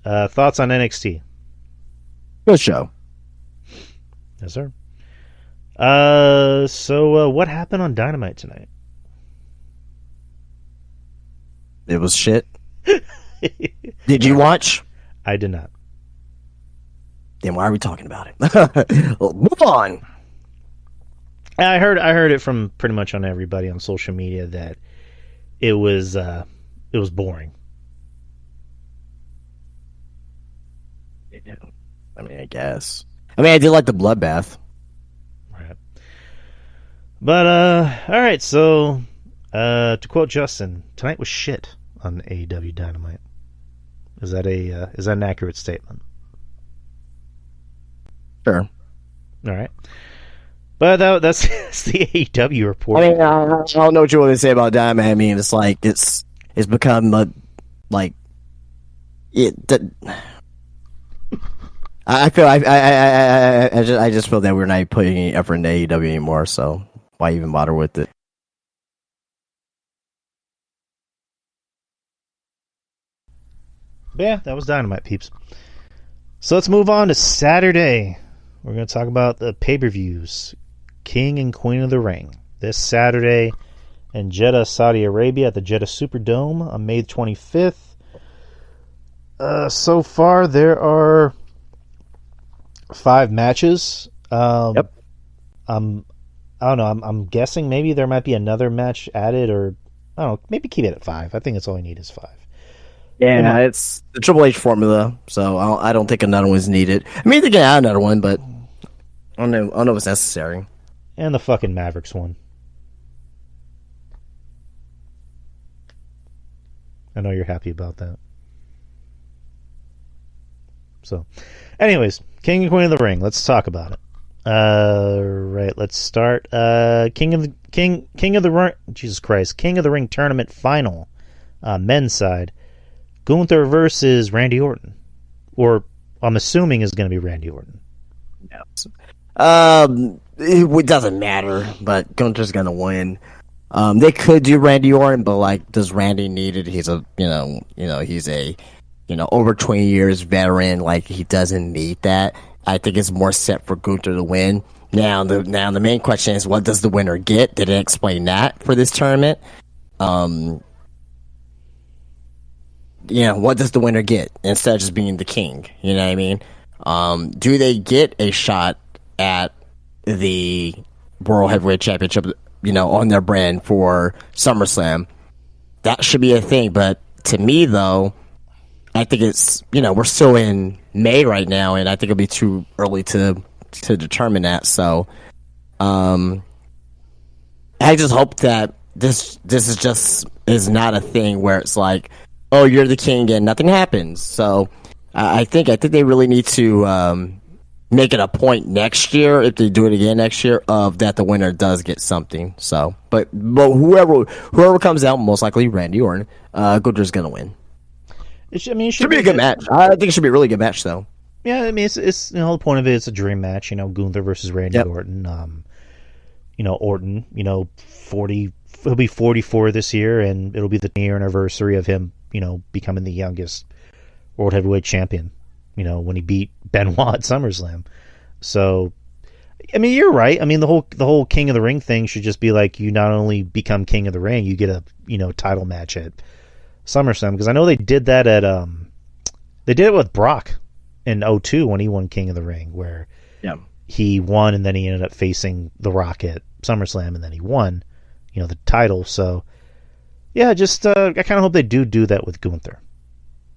Thoughts on NXT? Good show. Yes, sir. So what happened on Dynamite tonight? It was shit. Did you watch? I did not. Then why are we talking about it? Move on. I heard it from pretty much on everybody on social media that it was boring. I guess. I did like the bloodbath. Right. But all right. So to quote Justin, tonight was shit on AEW Dynamite. Is that an accurate statement? Sure. All right. But that's the AEW report. I don't know what you want to say about Dynamite. It's like it's become like it. I feel I just feel that we're not putting any effort into AEW anymore. So why even bother with it? Yeah, that was Dynamite, peeps. So let's move on to Saturday. We're going to talk about the pay-per-views. King and Queen of the Ring. This Saturday in Jeddah, Saudi Arabia at the Jeddah Superdome on May 25th. So far, there are 5 matches. Yep. I don't know. I'm guessing maybe there might be another match added, or I don't know. Maybe keep it at 5. I think it's all you need is 5. Yeah, it's the Triple H formula, so I don't think another one's needed. They can add another one, but I don't know if it's necessary. And the fucking Mavericks one. I know you're happy about that. So, anyways, King and Queen of the Ring. Let's talk about it. Right. Let's start. King of the Ring. Jesus Christ! King of the Ring tournament final. Men's side. Gunther versus Randy Orton, or I'm assuming is going to be Randy Orton. Yes. It doesn't matter, but Gunther's gonna win. They could do Randy Orton, but like, does Randy need it? He's a he's a over 20 years veteran. Like, he doesn't need that. I think it's more set for Gunther to win. Now the main question is, what does the winner get? Did they explain that for this tournament? What does the winner get instead of just being the king? You know what I mean? Do they get a shot at the World Heavyweight Championship on their brand for SummerSlam. That should be a thing. But to me, though, I think it's, we're still in May right now, and I think it'll be too early to determine that. So, I just hope that this is not a thing where it's like, oh, you're the king and nothing happens. So, I think they really need to make it a point next year, if they do it again next year, of that the winner does get something. So, but whoever comes out, most likely Randy Orton, Gunther's gonna win. It should be a good match. I think it should be a really good match, though. Yeah, I mean, it's the whole point of it. It's a dream match, Gunther versus Randy Orton. Orton, 40. He'll be 44 this year, and it'll be the year anniversary of him, becoming the youngest World Heavyweight Champion. When he beat Benoit at SummerSlam. So, I mean, you're right. I mean, the whole King of the Ring thing should just be like, you not only become King of the Ring, you get a title match at SummerSlam, because I know they did that at they did it with Brock in 2002 when he won King of the Ring, where he won and then he ended up facing The Rock at SummerSlam and then he won the title. So yeah, just I kind of hope they do that with Gunther,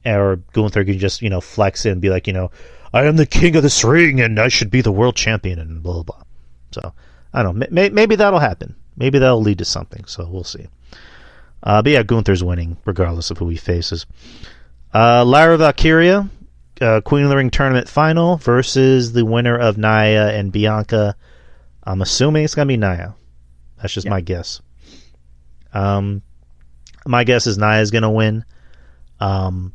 or Gunther can just flex it and be like, I am the king of this ring and I should be the world champion and blah blah blah. So I don't know, maybe that'll happen, maybe that'll lead to something, so we'll see. But yeah, Gunther's winning regardless of who he faces. Lyra Valkyria, Queen of the Ring tournament final versus the winner of Nia and Bianca. I'm assuming it's gonna be Nia. That's just my guess. My guess is Nia's gonna win. I'm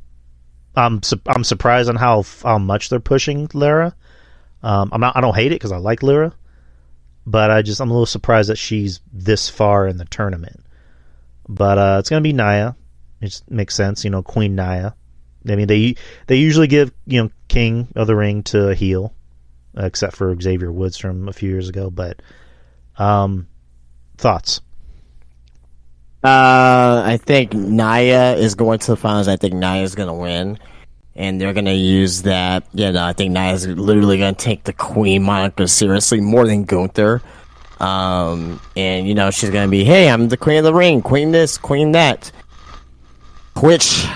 surprised on how much they're pushing Lyra. I don't hate it because I like Lyra, but I'm a little surprised that she's this far in the tournament. But it's gonna be Nia. It just makes sense, Queen Nia. I mean, they usually give King of the Ring to a heel, except for Xavier Woods from a few years ago. But thoughts? I think Nia is going to the finals. I think Nia is going to win, and they're going to use that. I think Nia is literally going to take the Queen moniker seriously more than Gunther. And she's going to be, hey, I'm the Queen of the Ring, Queen this, Queen that. Which,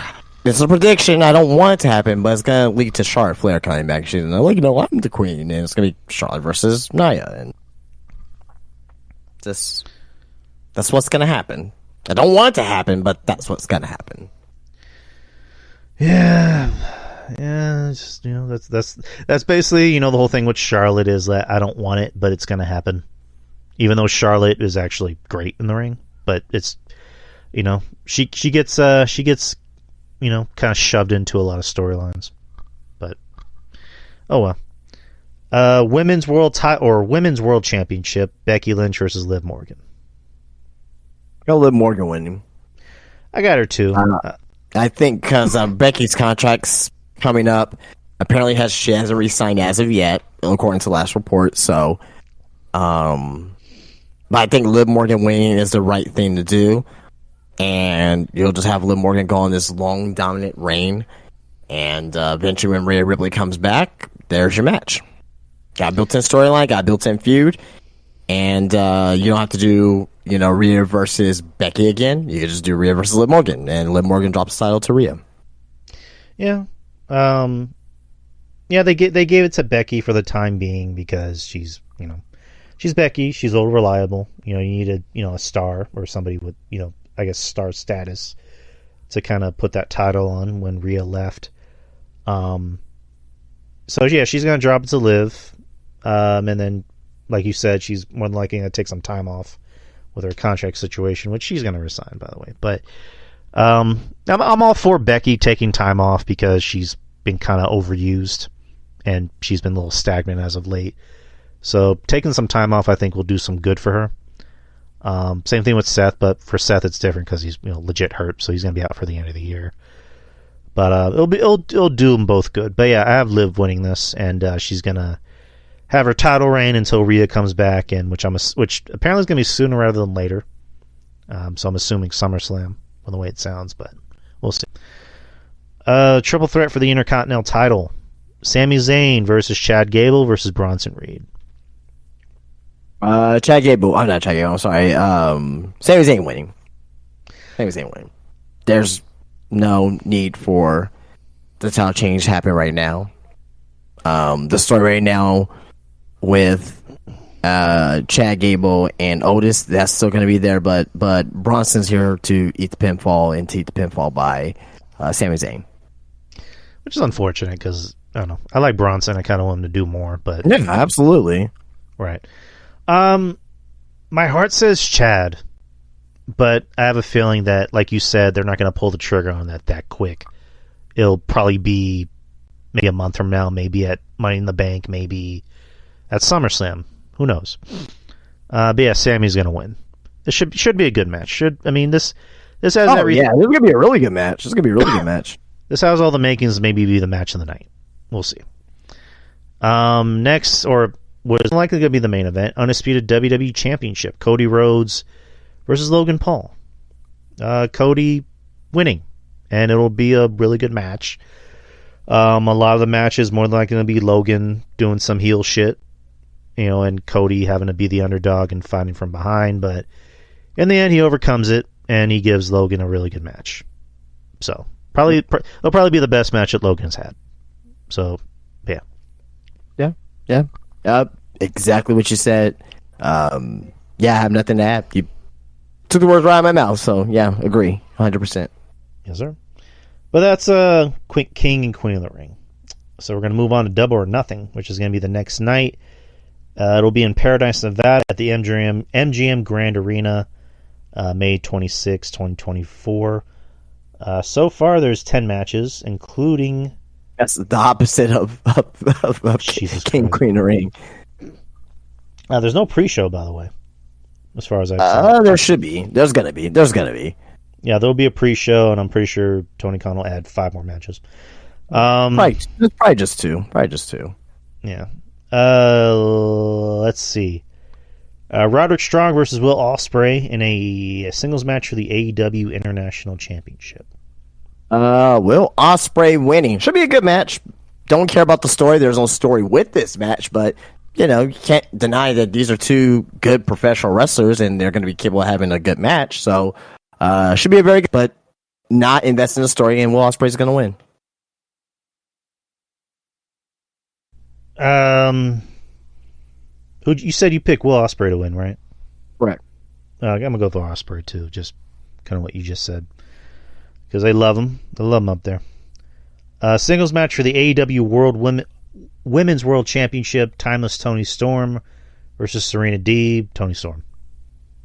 it's a prediction. I don't want it to happen, but it's going to lead to Charlotte Flair coming back. She's going to I'm the Queen, and it's going to be Charlotte versus Nia, and that's what's going to happen. I don't want it to happen, but that's what's going to happen. Yeah, just that's basically the whole thing with Charlotte is that I don't want it, but it's going to happen. Even though Charlotte is actually great in the ring, but it's she gets kind of shoved into a lot of storylines. But oh well. Women's World Championship: Becky Lynch versus Liv Morgan. I got Liv Morgan winning. I got her too. I think because Becky's contract's coming up. Apparently, she hasn't re-signed as of yet, according to last report. So, but I think Liv Morgan winning is the right thing to do, and you'll just have Liv Morgan go on this long, dominant reign, and eventually when Rhea Ripley comes back, there's your match. Got a built-in storyline, got a built-in feud, and you don't have to do Rhea versus Becky again. You can just do Rhea versus Liv Morgan, and Liv Morgan drops the title to Rhea. Yeah, they gave it to Becky for the time being because she's Becky. She's old, reliable. You needed a star or somebody with I guess star status to kind of put that title on when Rhea left. So yeah, she's gonna drop it to Liv, and then like you said, she's more than likely gonna take some time off with her contract situation, which she's gonna resign, by the way. But I'm all for Becky taking time off because she's been kind of overused and she's been a little stagnant as of late. So taking some time off, I think, will do some good for her. Same thing with Seth, but for Seth it's different because he's legit hurt, so he's gonna be out for the end of the year. But it'll do them both good. But yeah, I have Liv winning this, and she's gonna have her title reign until Rhea comes back, and which apparently is gonna be sooner rather than later. So I'm assuming SummerSlam, from the way it sounds, but we'll see. Triple threat for the Intercontinental title: Sami Zayn versus Chad Gable versus Bronson Reed. Chad Gable. I'm not Chad Gable. I'm sorry. Sami Zayn winning. Sami Zayn winning. There's no need for the title change to happen right now. The story right now with Chad Gable and Otis, that's still going to be there, but Bronson's here to eat the pinfall and to eat the pinfall by Sami Zayn. Which is unfortunate because, I don't know, I like Bronson. I kind of want him to do more, but... Yeah, absolutely. Right. My heart says Chad, but I have a feeling that, like you said, they're not going to pull the trigger on that quick. It'll probably be maybe a month from now, maybe at Money in the Bank, maybe at SummerSlam. Who knows? But yeah, Sammy's going to win. This should be a good match. This has everything. Yeah, this is going to be a really good match. This has all the makings to maybe be the match of the night. We'll see. Next, or what is likely going to be the main event, Undisputed WWE Championship. Cody Rhodes versus Logan Paul. Cody winning, and it'll be a really good match. A lot of the matches more than likely going to be Logan doing some heel shit, and Cody having to be the underdog and fighting from behind, but in the end he overcomes it and he gives Logan a really good match. So it'll probably be the best match that Logan's had. So yeah, exactly what you said. I have nothing to add. You took the words right out of my mouth, so yeah, agree 100%. Yes, sir. But that's King and Queen of the Ring. So we're going to move on to Double or Nothing, which is going to be the next night. It'll be in Paradise, Nevada at the MGM Grand Arena, May 26, 2024. So far, there's 10 matches, including... That's the opposite of King, Queen, of the Ring. There's no pre-show, by the way, as far as I've seen. There should be. There's gonna be. Yeah, there'll be a pre-show, and I'm pretty sure Tony Khan will add 5 more matches. Probably just two. Yeah. Let's see. Roderick Strong versus Will Ospreay in a singles match for the AEW International Championship. Will Ospreay winning. Should be a good match. Don't care about the story. There's no story with this match, but you can't deny that these are two good professional wrestlers and they're going to be capable of having a good match. So, should be a very good, but not invest in the story, and Will Ospreay's going to win. Who you said you picked Will Ospreay to win, right? Correct. I'm gonna go for Ospreay too, just kind of what you just said, because they love him. They love him up there. Singles match for the AEW Women's World Championship: Timeless Toni Storm versus Serena Deeb. Toni Storm.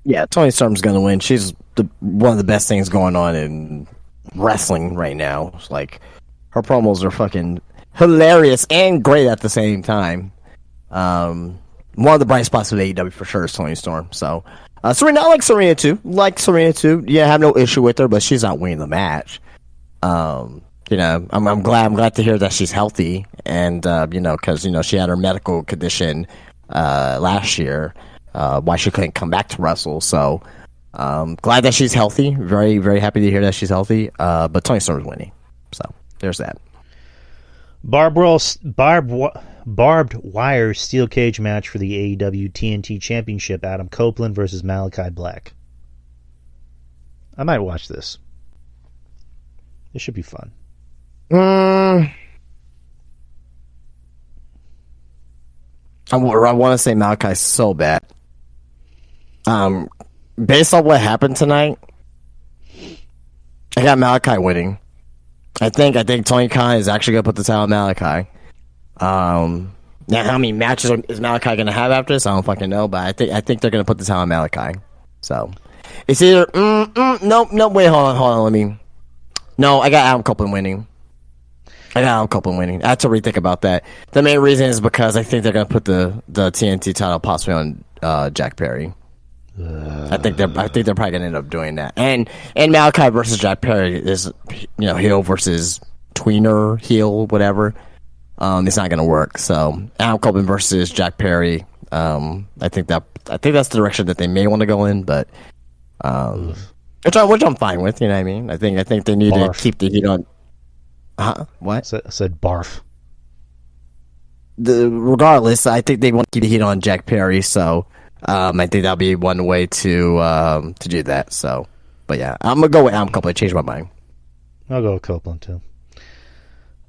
Yeah, Toni Storm's going to win. She's one of the best things going on in wrestling right now. It's like her promos are fucking hilarious and great at the same time. One of the bright spots of AEW for sure is Toni Storm. So, Serena, I like Serena too. Yeah, I have no issue with her, but she's not winning the match. I'm glad to hear that she's healthy, and because she had her medical condition last year, why she couldn't come back to wrestle. So, glad that she's healthy. Very, very happy to hear that she's healthy. But Toni Storm's winning. So, there's that. Barbed wire steel cage match for the AEW TNT Championship: Adam Copeland versus Malachi Black. I might watch this. This should be fun. I want to say Malachi so bad. Based on what happened tonight, I got Malachi winning. I think Tony Khan is actually going to put the title on Malachi. Now, how many matches is Malachi going to have after this? I don't fucking know, but I think they're going to put the title on Malachi. So, it's either... No, wait, hold on, No, I got Adam Copeland winning. I have to rethink about that. The main reason is because I think they're going to put the TNT title possibly on Jack Perry. I think they're probably going to end up doing that. And Malachi versus Jack Perry is heel versus tweener heel, whatever. It's not going to work. So Adam Copeland versus Jack Perry. I think that's the direction that they may want to go in, but which I'm fine with. You know what I mean? I think they need to keep the heat on. What? I said barf. Regardless, I think they want to keep the heat on Jack Perry, so I think that'll be one way to do that. So, but yeah, I'm gonna go with Adam Copeland. I changed my mind. I'll go with Copeland too.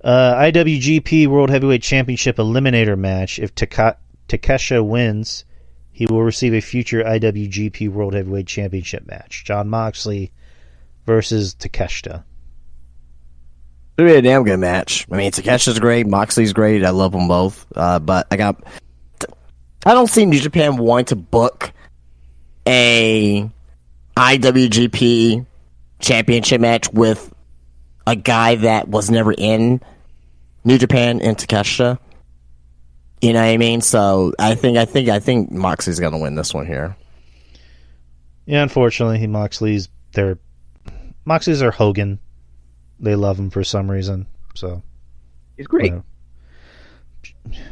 IWGP World Heavyweight Championship Eliminator match. If Takeshita wins, he will receive a future IWGP World Heavyweight Championship match. Jon Moxley versus Takeshita. It'll be a damn good match. I mean, Takeshita's great, Moxley's great. I love them both. But I don't see New Japan wanting to book a IWGP Championship match with a guy that was never in New Japan and Takeshita. You know what I mean? So I think Moxley's gonna win this one here. Yeah, unfortunately, Moxley's are Hogan. They love him for some reason. So he's great.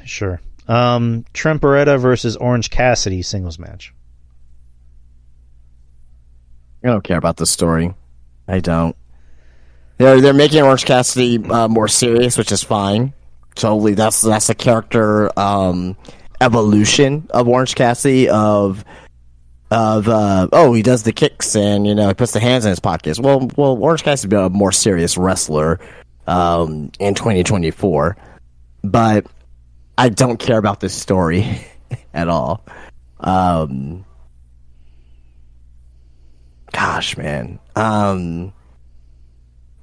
Sure. Trent Beretta versus Orange Cassidy singles match. I don't care about this story. I don't. They're making Orange Cassidy more serious, which is fine. Totally, that's a character evolution of Orange Cassidy of he does the kicks and he puts the hands in his pockets. Well, Orange Cassidy be a more serious wrestler in 2024, but I don't care about this story at all. Gosh, man.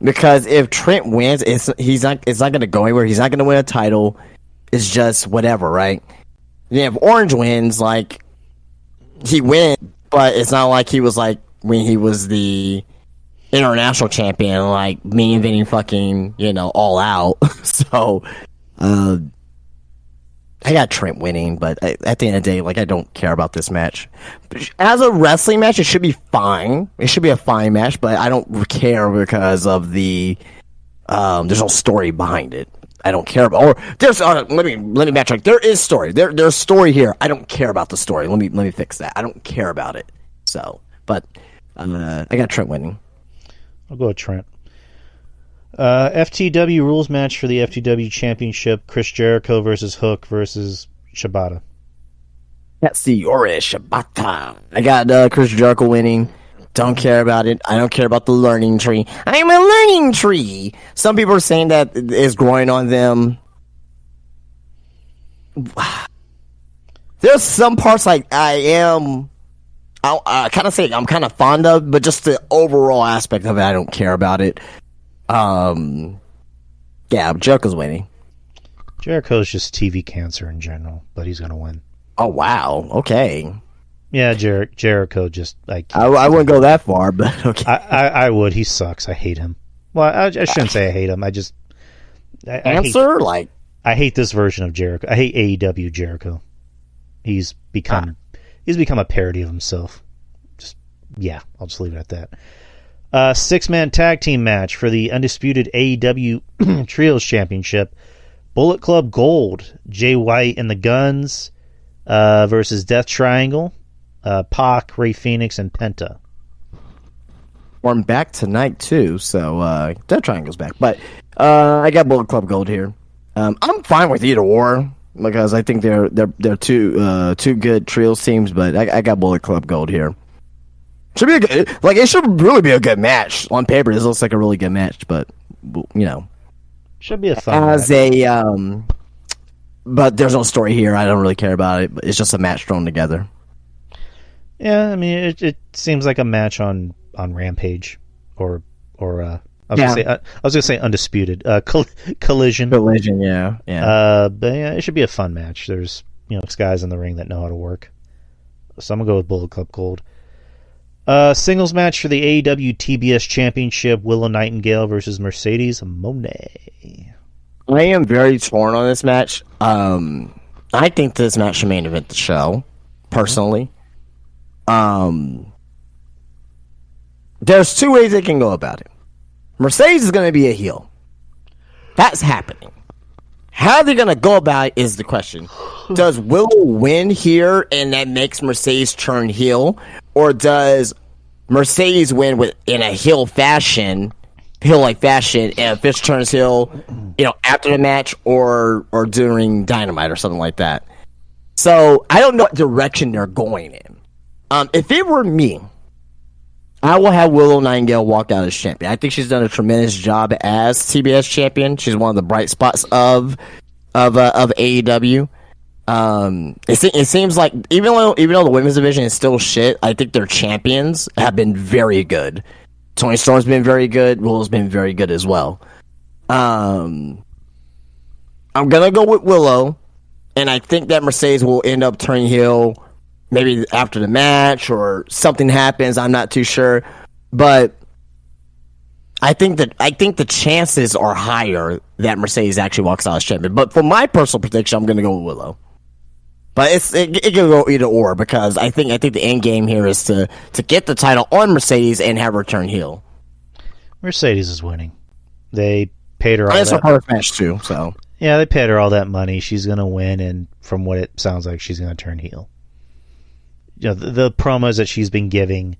Because if Trent wins, it's not going to go anywhere. He's not going to win a title. It's just whatever, right? Yeah, if Orange wins, like, he wins, but it's not like he was like when he was the international champion, like main eventing fucking, all out. So, I got Trent winning, but at the end of the day, like, I don't care about this match. As a wrestling match, it should be fine. It should be a fine match, but I don't care because of the there's no story behind it. I don't care about. Or there's let me backtrack. There is story. There's story here. I don't care about the story. Let me fix that. I don't care about it. So, but I got Trent winning. I'll go with Trent. FTW rules match for the FTW Championship. Chris Jericho versus Hook versus Shibata. Katsuyori Shibata. I got Chris Jericho winning. Don't care about it. I don't care about the learning tree. I'm a learning tree. Some people are saying that it's growing on them. There's some parts like I kind of say I'm kind of fond of, but just the overall aspect of it, I don't care about it. Yeah, Jericho's winning. Jericho's just TV cancer in general, but he's gonna win. Oh wow, okay. Yeah, Jericho just like I wouldn't go that far, but okay. I would. He sucks. I hate him. Well, I shouldn't say I hate him. I just I hate this version of Jericho. I hate AEW Jericho. He's become a parody of himself. I'll just leave it at that. 6-man tag team match for the undisputed AEW Trios Championship. Bullet Club Gold, Jay White and the Guns versus Death Triangle, Pac, Ray Phoenix, and Penta. I'm back tonight too, so Death Triangle's back. But I got Bullet Club Gold here. I'm fine with either or because I think they're two good Trios teams. But I got Bullet Club Gold here. Should be it should really be a good match on paper. This looks like a really good match, but should be a fun match. But there's no story here. I don't really care about it. But it's just a match thrown together. Yeah, I mean it seems like a match on Rampage or I was gonna say Undisputed Collision. Collision, yeah. But yeah, it should be a fun match. There's guys in the ring that know how to work. So I'm gonna go with Bullet Club Gold. Singles match for the AEW TBS Championship, Willow Nightingale versus Mercedes Moné. I am very torn on this match. I think this match should main event the show, personally. There's two ways they can go about it. Mercedes is going to be a heel. That's happening. How they're going to go about it is the question. Does Willow win here and that makes Mercedes turn heel? Or does Mercedes win in a heel-like fashion, and Fish turns heel, after the match or during Dynamite or something like that? So I don't know what direction they're going in. If it were me, I will have Willow Nightingale walk out as champion. I think she's done a tremendous job as TBS champion. She's one of the bright spots of AEW. It seems like even though the women's division is still shit, I think their champions have been very good. Toni Storm's been very good. Willow's been very good as well. I'm gonna go with Willow, and I think that Mercedes will end up turning heel maybe after the match or something happens. I'm not too sure, but I think the chances are higher that Mercedes actually walks out as champion. But for my personal prediction, I'm gonna go with Willow. But it can go either or, because I think the end game here is to get the title on Mercedes and have her turn heel. Mercedes is winning. They paid her all that. It's her first match too, so yeah, they paid her all that money. She's gonna win, and from what it sounds like, she's gonna turn heel. You know, the promos that she's been giving,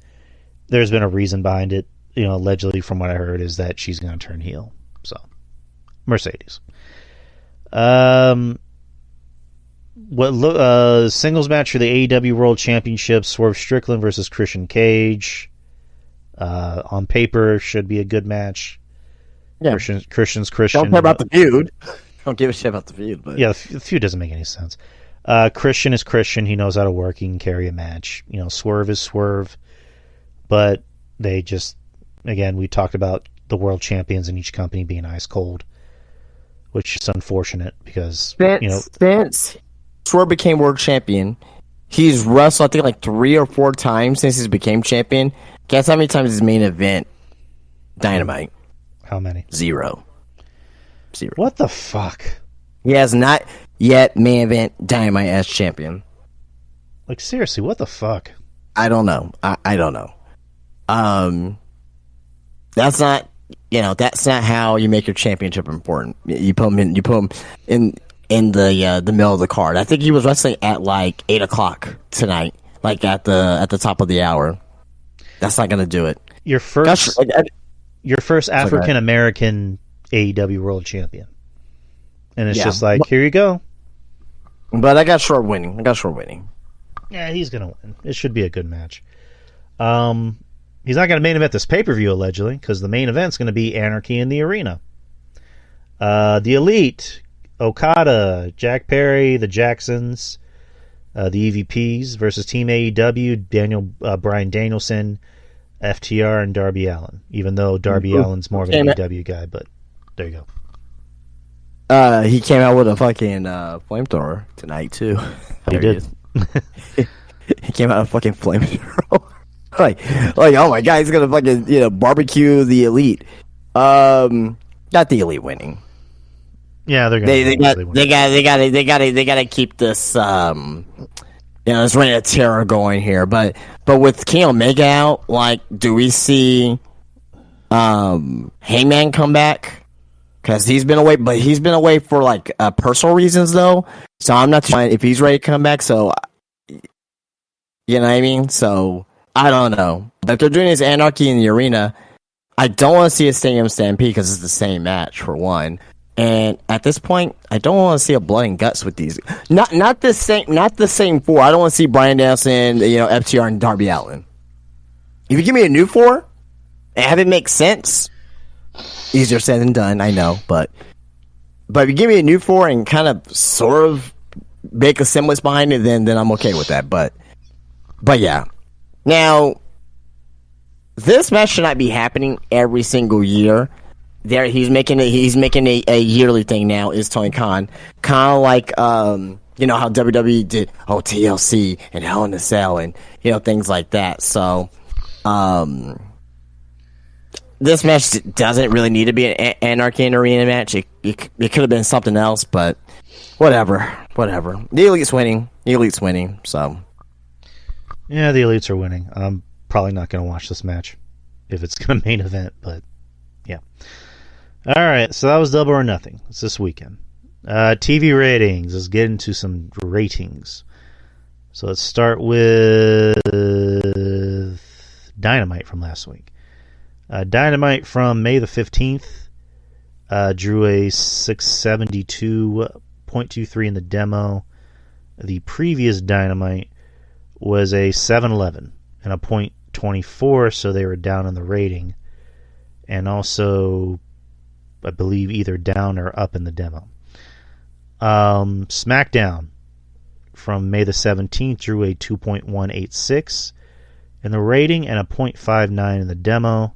there's been a reason behind it. You know, allegedly, from what I heard, is that she's gonna turn heel. So, Mercedes. Singles match for the AEW World Championship: Swerve Strickland versus Christian Cage. On paper, should be a good match. Yeah. Christian's. Don't care about the feud. Don't give a shit about the feud. But yeah, the feud doesn't make any sense. Christian is Christian. He knows how to work. He can carry a match. You know, Swerve is Swerve. But they just, again, we talked about the world champions in each company being ice cold, which is unfortunate because, since Swerve became world champion, he's wrestled, I think, like 3 or 4 times since he's became champion. Guess how many times his main event Dynamite? How many? 0. What the fuck? He has not yet main event Dynamite as champion. Like, seriously, what the fuck? I don't know. I don't know. That's not how you make your championship important. You put him in the middle of the card. I think he was wrestling at like 8:00 tonight, like at the top of the hour. That's not gonna do it. Your first African American AEW World Champion, and it's just like, here you go. But I got short winning. Yeah, he's gonna win. It should be a good match. He's not gonna main event this pay-per-view allegedly, because the main event's gonna be Anarchy in the Arena. The Elite, Okada, Jack Perry, the Jacksons, the EVPs versus Team AEW, Bryan Danielson, FTR, and Darby Allin. Even though Darby Allin's more of an AEW guy, but there you go. He came out with a fucking flamethrower tonight too. He did. He came out with a fucking flamethrower. like, oh my god, he's gonna fucking barbecue the Elite. Not the Elite winning. Yeah, they're gonna. They gotta keep this this reign of terror going here. But with King Omega out, like, do we see Hangman come back? Because he's been away, but he's been away for like personal reasons though. So I'm not sure if he's ready to come back. So you know what I mean. So I don't know. But if they're doing his Anarchy in the Arena, I don't want to see a Stadium Stampede because it's the same match for one. And at this point, I don't want to see a blood and guts with these. Not the same 4. I don't want to see Bryan Danielson, FTR, and Darby Allin. If you give me a new 4 and have it make sense, easier said than done, I know. But if you give me a new 4 and kind of sort of make a semblance behind it, then I'm okay with that. But yeah. Now, this match should not be happening every single year. There, he's making a yearly thing now. Is Tony Khan kind of like how WWE did TLC and Hell in a Cell and things like that. So this match doesn't really need to be an Anarchy in Arena match. It could have been something else, but whatever. The Elite's winning. So yeah, the Elites are winning. I'm probably not going to watch this match if it's going to main event, but yeah. All right, so that was Double or Nothing. It's this weekend. TV ratings. Let's get into some ratings. So let's start with Dynamite from last week. Dynamite from May the 15th drew a 672.23 in the demo, The previous Dynamite was a 7-11 and a .24, so they were down in the rating. And also, I believe, either down or up in the demo. SmackDown from May the 17th drew a 2.186 in the rating and a .59 in the demo.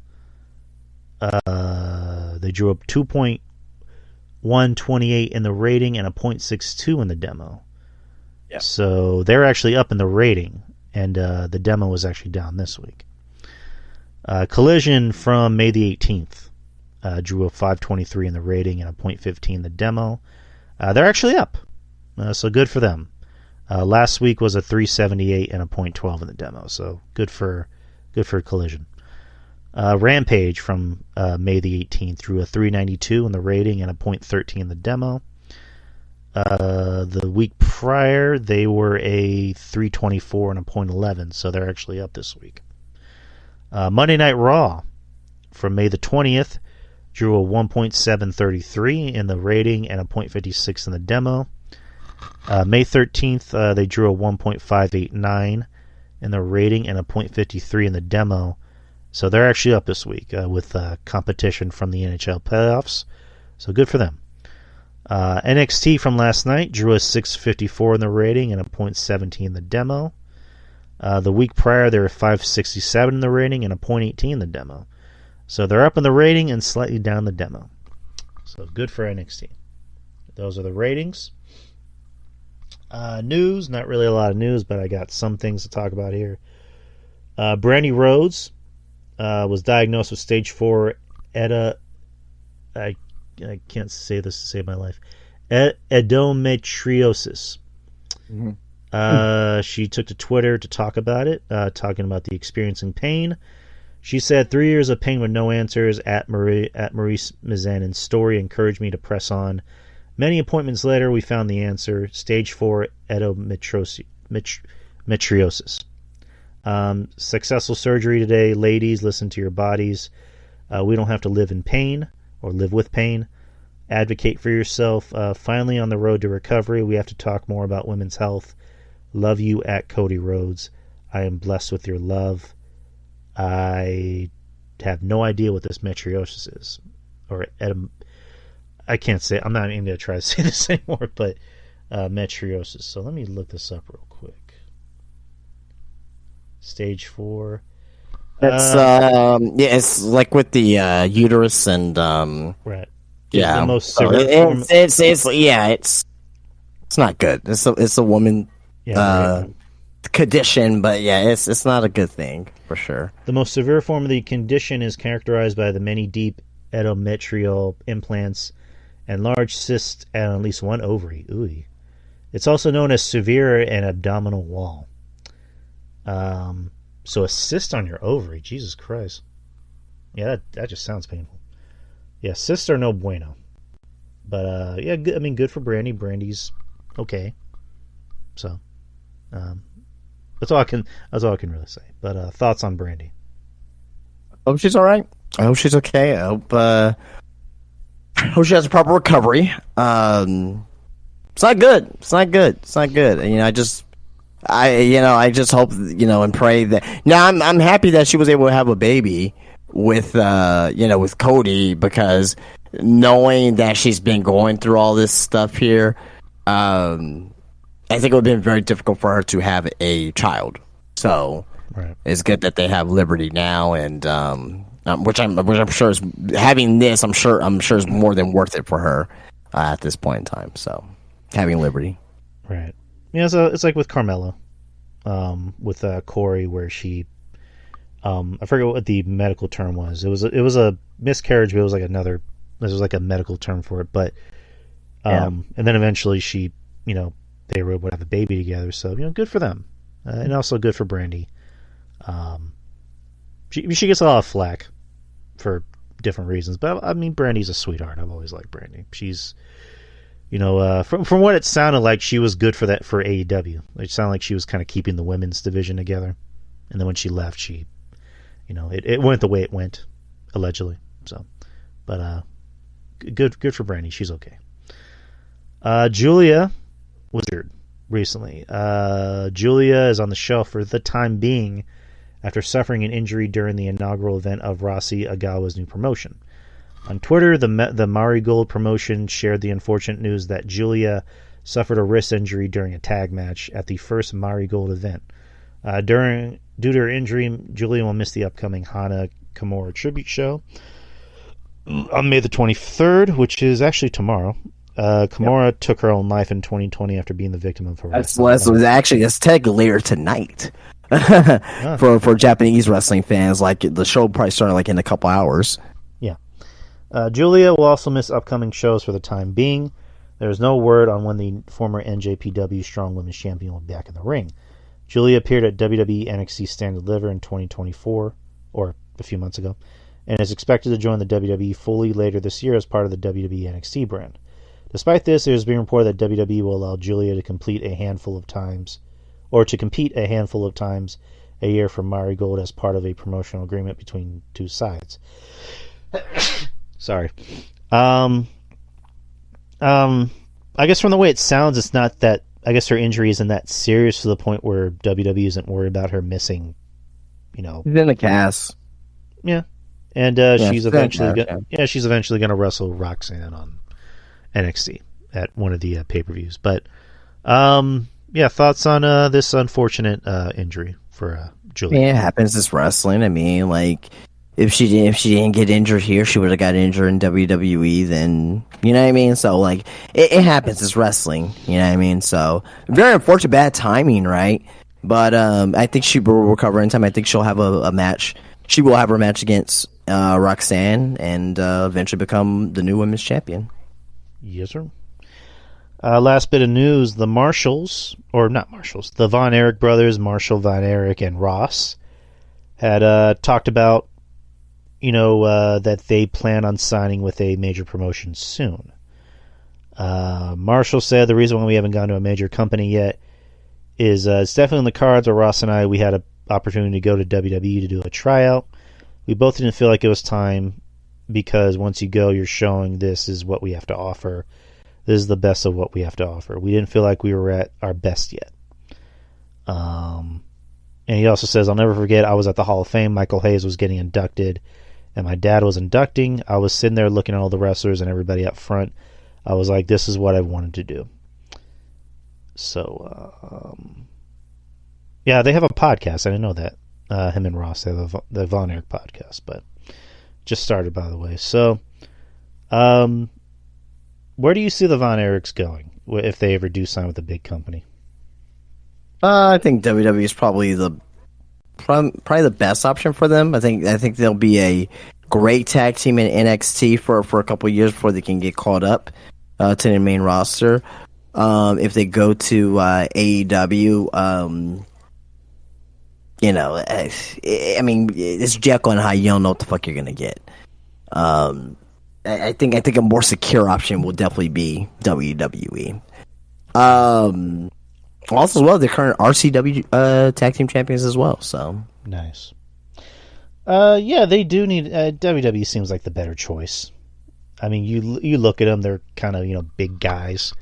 They drew up 2.128 in the rating and a .62 in the demo. Yeah. So they're actually up in the rating, and the demo was actually down this week. Collision from May the 18th drew a 5.23 in the rating and a .15 in the demo. They're actually up, so good for them. Last week was a 3.78 and a .12 in the demo, so good for Collision. Rampage from May the 18th drew a 3.92 in the rating and a .13 in the demo. The week prior, they were a 3.24 and a .11, so they're actually up this week. Monday Night Raw from May the 20th drew a 1.733 in the rating and a .56 in the demo. May 13th, they drew a 1.589 in the rating and a .53 in the demo. So they're actually up this week with competition from the NHL playoffs. So good for them. NXT from last night drew a 6.54 in the rating and a .17 in the demo. The week prior, they were 5.67 in the rating and a .18 in the demo. So they're up in the rating and slightly down the demo. So good for NXT. Those are the ratings. News, not really a lot of news, but I got some things to talk about here. Brandy Rhodes was diagnosed with stage 4 I can't say this to save my life. Endometriosis. Mm-hmm. She took to Twitter to talk about it, talking about the experiencing pain. She said, 3 years of pain with no answers. At Maurice Mizanen's story encouraged me to press on. Many appointments later, we found the answer. Stage 4 endometriosis. Successful surgery today. Ladies, listen to your bodies. We don't have to live in pain or live with pain. Advocate for yourself. Finally on the road to recovery, we have to talk more about women's health. Love you at Cody Rhodes. I am blessed with your love. I have no idea what this metriosis is. I can't say. I'm not even going to try to say this anymore, but metriosis. So let me look this up real quick. Stage 4. It's like with the uterus and right. Yeah, the most severe form. It's not good. It's a woman condition, but yeah, it's not a good thing for sure. The most severe form of the condition is characterized by the many deep endometrial implants and large cysts at least one ovary. Ooh. It's also known as severe and abdominal wall. So a cyst on your ovary, Jesus Christ. Yeah, that just sounds painful. Yeah, cysts are no bueno. But yeah, good, I mean, good for Brandy. Brandy's okay. So, that's all I can really say. But thoughts on Brandy? I hope she's all right. I hope she's okay. I hope she has a proper recovery. It's not good. And, I just hope, and pray that. Now, I'm happy that she was able to have a baby with with Cody, because knowing that she's been going through all this stuff here, I think it would have been very difficult for her to have a child. So right. It's good that they have Liberty now, and which I'm sure is having this. I'm sure is more than worth it for her at this point in time. So having Liberty, right? Yeah, so it's like with Carmella, with Corey, where she, I forget what the medical term was. It was a miscarriage, but it was like this was like a medical term for it. But and then eventually she, they were able to have a baby together. So good for them, and also good for Brandy. She gets a lot of flack for different reasons, but I mean, Brandy's a sweetheart. I've always liked Brandy. She's, from what it sounded like, she was good for that for AEW. It sounded like she was kind of keeping the women's division together, and then when she left, she, it went the way it went, allegedly. So, but good for Brandy. She's okay. Julia recently. Julia is on the shelf for the time being after suffering an injury during the inaugural event of Rossi Agawa's new promotion. On Twitter, the Marigold promotion shared the unfortunate news that Julia suffered a wrist injury during a tag match at the first Marigold event. Due to her injury, Julia will miss the upcoming Hana Kimura tribute show on May the 23rd, which is actually tomorrow. Kimura took her own life in 2020 after being the victim of her. That's technically later tonight. For Japanese wrestling fans, like the show probably starting like in a couple hours. Yeah. Julia will also miss upcoming shows for the time being. There's no word on when the former NJPW Strong Women's Champion will be back in the ring. Julia appeared at WWE NXT Stand and Deliver in 2024, or a few months ago, and is expected to join the WWE fully later this year as part of the WWE NXT brand. Despite this, it has been reported that WWE will allow Julia to compete a handful of times a year for Marigold as part of a promotional agreement between two sides. Sorry. I guess from the way it sounds, it's not that. I guess her injury isn't that serious to the point where WWE isn't worried about her missing. She's in the cast. Yeah, and she's eventually going to wrestle Roxanne on NXT at one of the pay-per-views. But thoughts on this unfortunate injury for Julia? Yeah, it happens. It's wrestling. I mean, like if she didn't get injured here, she would have got injured in WWE. Then you know what I mean. So like it happens. It's wrestling. You know what I mean. So very unfortunate, bad timing, right? But I think she will recover in time. I think she'll have a match. She will have her match against Roxanne and eventually become the new women's champion. Yes, sir. Last bit of news: the the Von Erich brothers, Marshall Von Erich and Ross, had talked about, that they plan on signing with a major promotion soon. Marshall said the reason why we haven't gone to a major company yet is it's definitely in the cards. Where Ross and I, we had an opportunity to go to WWE to do a tryout. We both didn't feel like it was time because once you go, you're showing this is what we have to offer. This is the best of what we have to offer. We didn't feel like we were at our best yet. And he also says, I'll never forget, I was at the Hall of Fame. Michael Hayes was getting inducted, and my dad was inducting. I was sitting there looking at all the wrestlers and everybody up front. I was like, this is what I wanted to do. So, they have a podcast. I didn't know that. Him and Ross, they have the Von Erich podcast, but just started, by the way. So, where do you see the Von Erichs going if they ever do sign with a big company? I think WWE is probably the best option for them. I think they'll be a great tag team in NXT for a couple of years before they can get caught up to the main roster. If they go to AEW, I mean, it's Jekyll and Hyde. You don't know what the fuck you're gonna get. I think a more secure option will definitely be WWE. Also, as well, the current RCW tag team champions as well. So nice. They do need WWE. Seems like the better choice. I mean, you look at them; they're kind of big guys.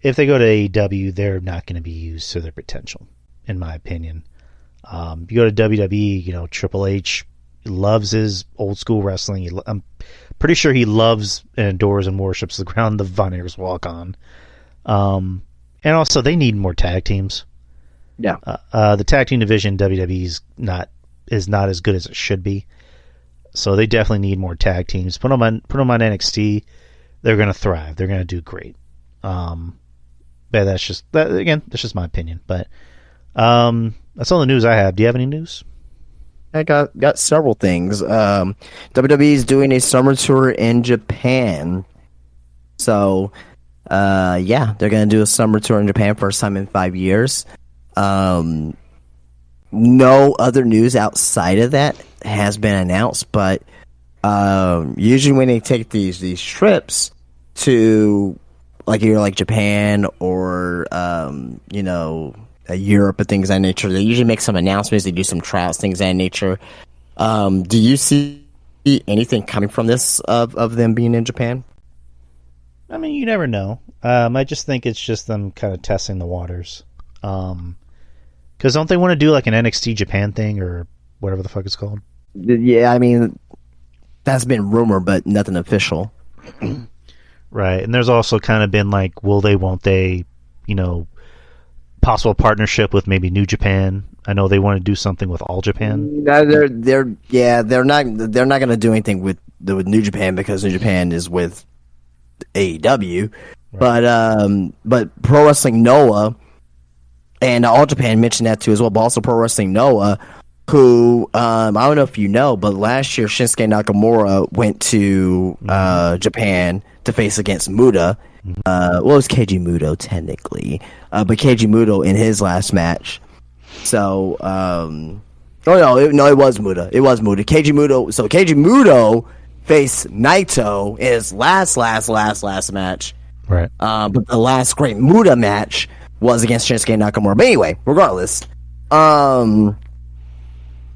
If they go to AEW, they're not going to be used to their potential, in my opinion. You go to WWE, Triple H loves his old school wrestling. I'm pretty sure he loves and adores and worships the ground the Von Erichs walk on. And also, they need more tag teams. Yeah. The tag team division WWE is not as good as it should be. So they definitely need more tag teams. Put them on NXT. They're going to thrive. They're going to do great. But that's just my opinion. But that's all the news I have. Do you have any news? I got several things. WWE is doing a summer tour in Japan. So, they're going to do a summer tour in Japan first time in 5 years. No other news outside of that has been announced, but usually when they take these trips to like Japan or Europe and things of that nature, they usually make some announcements. They do some trials, things of that nature. Do you see anything coming from this of them being in Japan? I mean, you never know. I just think it's just them kind of testing the waters. Because don't they want to do like an NXT Japan thing or whatever the fuck it's called? Yeah, I mean, that's been rumor, but nothing official. Right, and there's also kind of been like, will they, won't they, possible partnership with maybe New Japan. I know they want to do something with All Japan. No, they're not going to do anything with New Japan because New Japan is with AEW. Right. But Pro Wrestling Noah and All Japan mentioned that too as well. But also Pro Wrestling Noah, who I don't know if you know, but last year Shinsuke Nakamura went to Japan to face against Muta. Well, it was Keiji Muto technically, but Keiji Muto in his last match. So, it was Muta. It was Muta. Keiji Muto. So Keiji Muto faced Naito in his last match. Right. But the last great Muta match was against Shinsuke Nakamura. But anyway, regardless,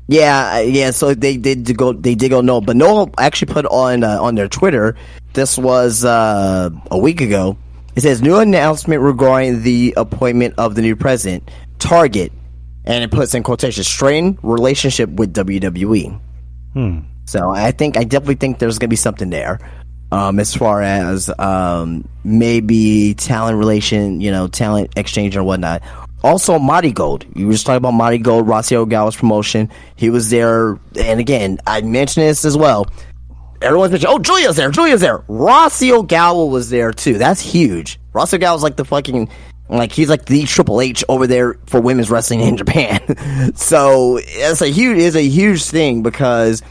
yeah. So they did go Noah, but Noah actually put on their Twitter. This was a week ago. It says new announcement regarding the appointment of the new president, Target, and it puts in quotation strained relationship with WWE. So I definitely think there's gonna be something there, as far as maybe talent relation, talent exchange or whatnot. Also, Marty Gold. You were just talking about Marty Gold, Rossy Ogawa's promotion. He was there, and again, I mentioned this as well. Everyone's mentioned, oh, Julia's there. Rossy Ogawa was there too. That's huge. Rossy Ogawa's like the fucking, he's like the Triple H over there for women's wrestling in Japan. So it's a huge thing because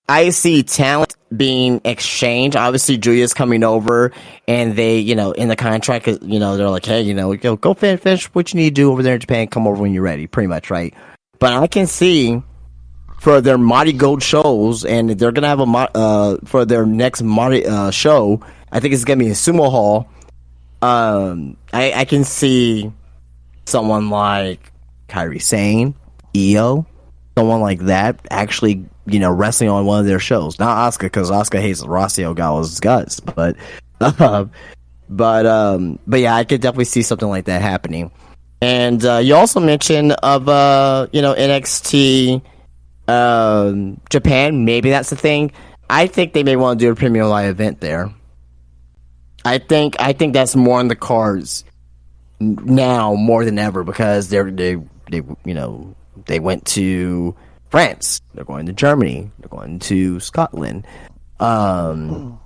I see talent being exchanged. Obviously, Julia's coming over, and they, in the contract, they're like, hey, go finish what you need to do over there in Japan. Come over when you're ready, pretty much, right? But I can see for their Marty Gold shows, and they're gonna have for their next Marty show. I think it's gonna be in Sumo Hall. I can see someone like Kairi Sane, Io, someone like that actually, wrestling on one of their shows. Not Asuka, because Asuka hates Rossy Ogawa's guts, but yeah, I could definitely see something like that happening. And you also mentioned of NXT Japan. Maybe that's the thing. I think they may want to do a premium live event there. I think that's more on the cards now more than ever because they went to France, they're going to Germany, they're going to Scotland. So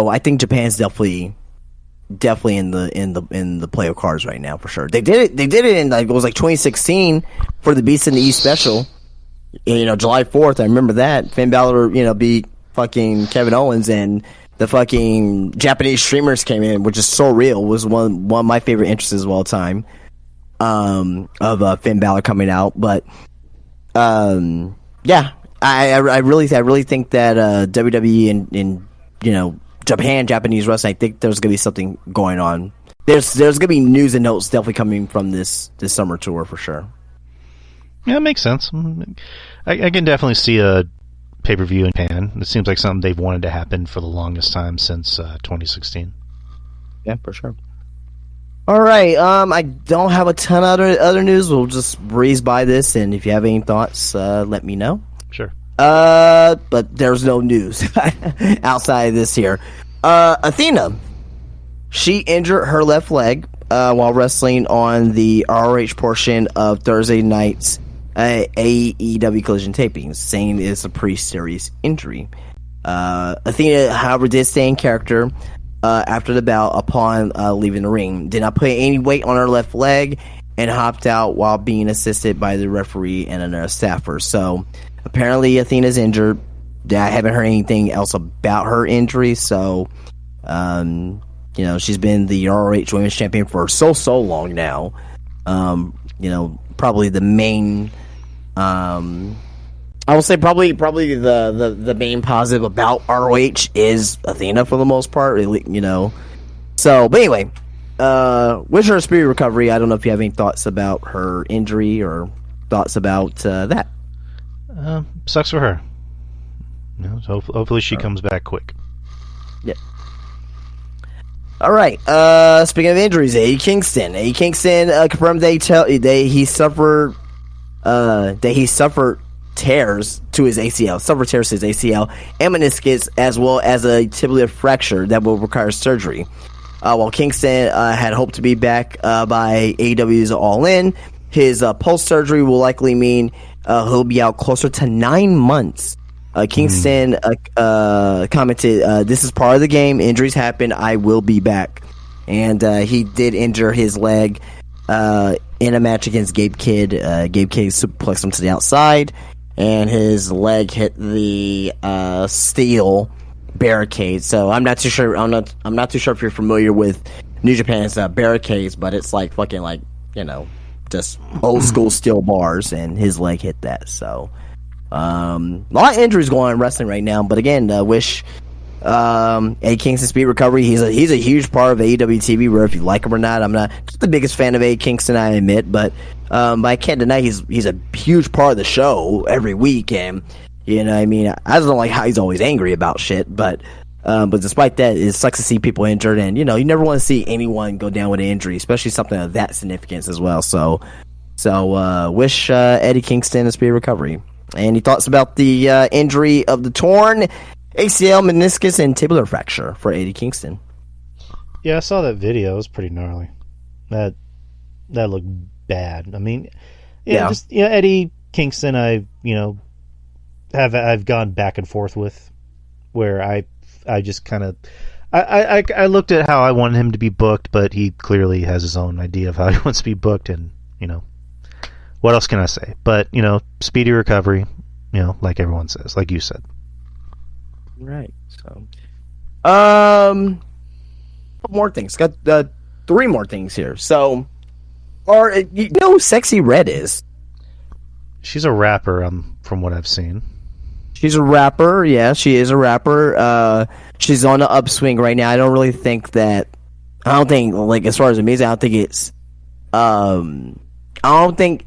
I think Japan's definitely in the play of cards right now for sure. They did it in it was 2016 for the Beast in the East special. July 4th, I remember that. Finn Balor, beat fucking Kevin Owens, and the fucking Japanese streamers came in, which is so real. It was one of my favorite entrances of all time. Of Finn Balor coming out, but yeah, I really think that WWE and Japanese wrestling, I think there's gonna be something going on. There's gonna be news and notes definitely coming from this summer tour for sure. Yeah, it makes sense. I can definitely see a pay-per-view in Japan. It seems like something they've wanted to happen for the longest time since 2016. Yeah, for sure. All right, I don't have a ton of other news. We'll just breeze by this, and if you have any thoughts, let me know. Sure. But there's no news outside of this here. Athena, she injured her left leg while wrestling on the ROH portion of Thursday night's AEW Collision tapings, saying it's a pretty serious injury. Athena, however, did stay in character after the bout upon leaving the ring. Did not put any weight on her left leg and hopped out while being assisted by the referee and another staffer. So apparently Athena's injured. I haven't heard anything else about her injury. So, she's been the ROH Women's Champion for so long now. Probably the main, I will say probably the main positive about ROH is Athena for the most part, So, but anyway, wish her a speedy recovery. I don't know if you have any thoughts about her injury or thoughts about that. Sucks for her. So hopefully she comes back quick. Yeah. All right. Speaking of injuries, Eddie Kingston. Eddie Kingston confirmed he suffered tears to his ACL, and meniscus, as well as a tibial fracture that will require surgery. While Kingston had hoped to be back by AEW's All In, his post-surgery will likely mean he'll be out closer to 9 months. Kingston commented, "This is part of the game. Injuries happen. I will be back." And he did injure his leg in a match against Gabe Kidd. Gabe Kidd suplexed him to the outside, and his leg hit the steel barricade. So I'm not too sure. I'm not too sure if you're familiar with New Japan's barricades, but it's like fucking like, you know, just old school steel bars, and his leg hit that. So a lot of injuries going on in wrestling right now. But again, wish Eddie Kingston speed recovery. He's a huge part of AEW TV. Where if you like him or not, I'm not the biggest fan of Eddie Kingston, I admit, but I can't deny he's a huge part of the show every week. And you know, I mean, I just don't like how he's always angry about shit. But despite that, it sucks to see people injured, and you know, you never want to see anyone go down with an injury, especially something of that significance as well. So wish Eddie Kingston a speedy recovery. Any thoughts about the injury of the torn ACL, meniscus, and tibial fracture for Eddie Kingston? Yeah, I saw that video. It was pretty gnarly. That looked bad. I mean, Eddie Kingston, I've gone back and forth with, where I just kind of I looked at how I wanted him to be booked, but he clearly has his own idea of how he wants to be booked, and you know, what else can I say? But you know, speedy recovery, you know, like everyone says, like you said. Right. So, more things. Got 3 more things here. So, you know who Sexy Red is? She's a rapper, from what I've seen. She's a rapper. Yeah, she is a rapper. She's on the upswing right now. I don't think, like, as far as the music, I don't think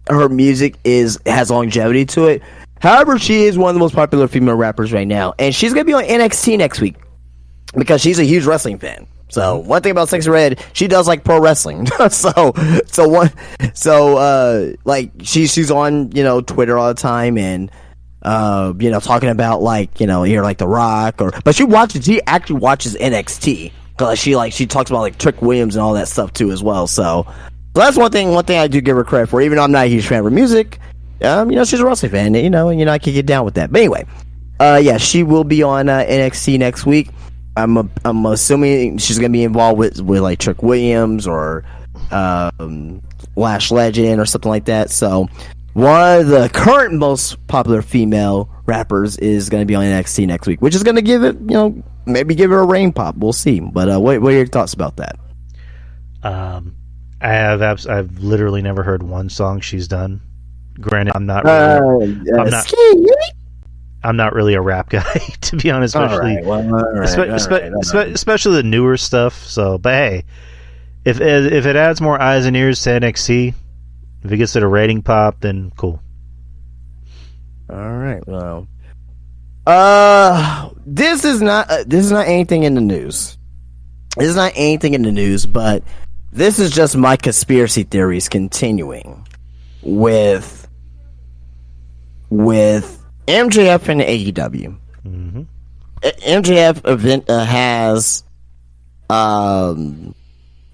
her music has longevity to it. However, she is one of the most popular female rappers right now, and she's gonna be on NXT next week because she's a huge wrestling fan. So one thing about Sexy Red, she does like pro wrestling. Like she's on, you know, Twitter all the time, and you know, talking about, like, you know, you're like The Rock, but she actually watches NXT because she talks about like Trick Williams and all that stuff too as well. So that's one thing I do give her credit for, even though I'm not a huge fan of her music. You know, she's a wrestling fan, you know, and I can get down with that. But anyway, yeah, she will be on NXT next week. I'm assuming she's gonna be involved with like Trick Williams or Lash Legend or something like that. So one of the current most popular female rappers is gonna be on NXT next week, which is gonna give it, you know, maybe give her a rain pop. We'll see. But what are your thoughts about that? I've literally never heard one song she's done. Granted, I'm not really a rap guy, to be honest, especially the newer stuff. So, but hey, if it adds more eyes and ears to NXT, if it gets it a rating pop, then cool. All right. Well, this is not anything in the news. This is not anything in the news, but this is just my conspiracy theories continuing with MJF and AEW. Mm-hmm. MJF event has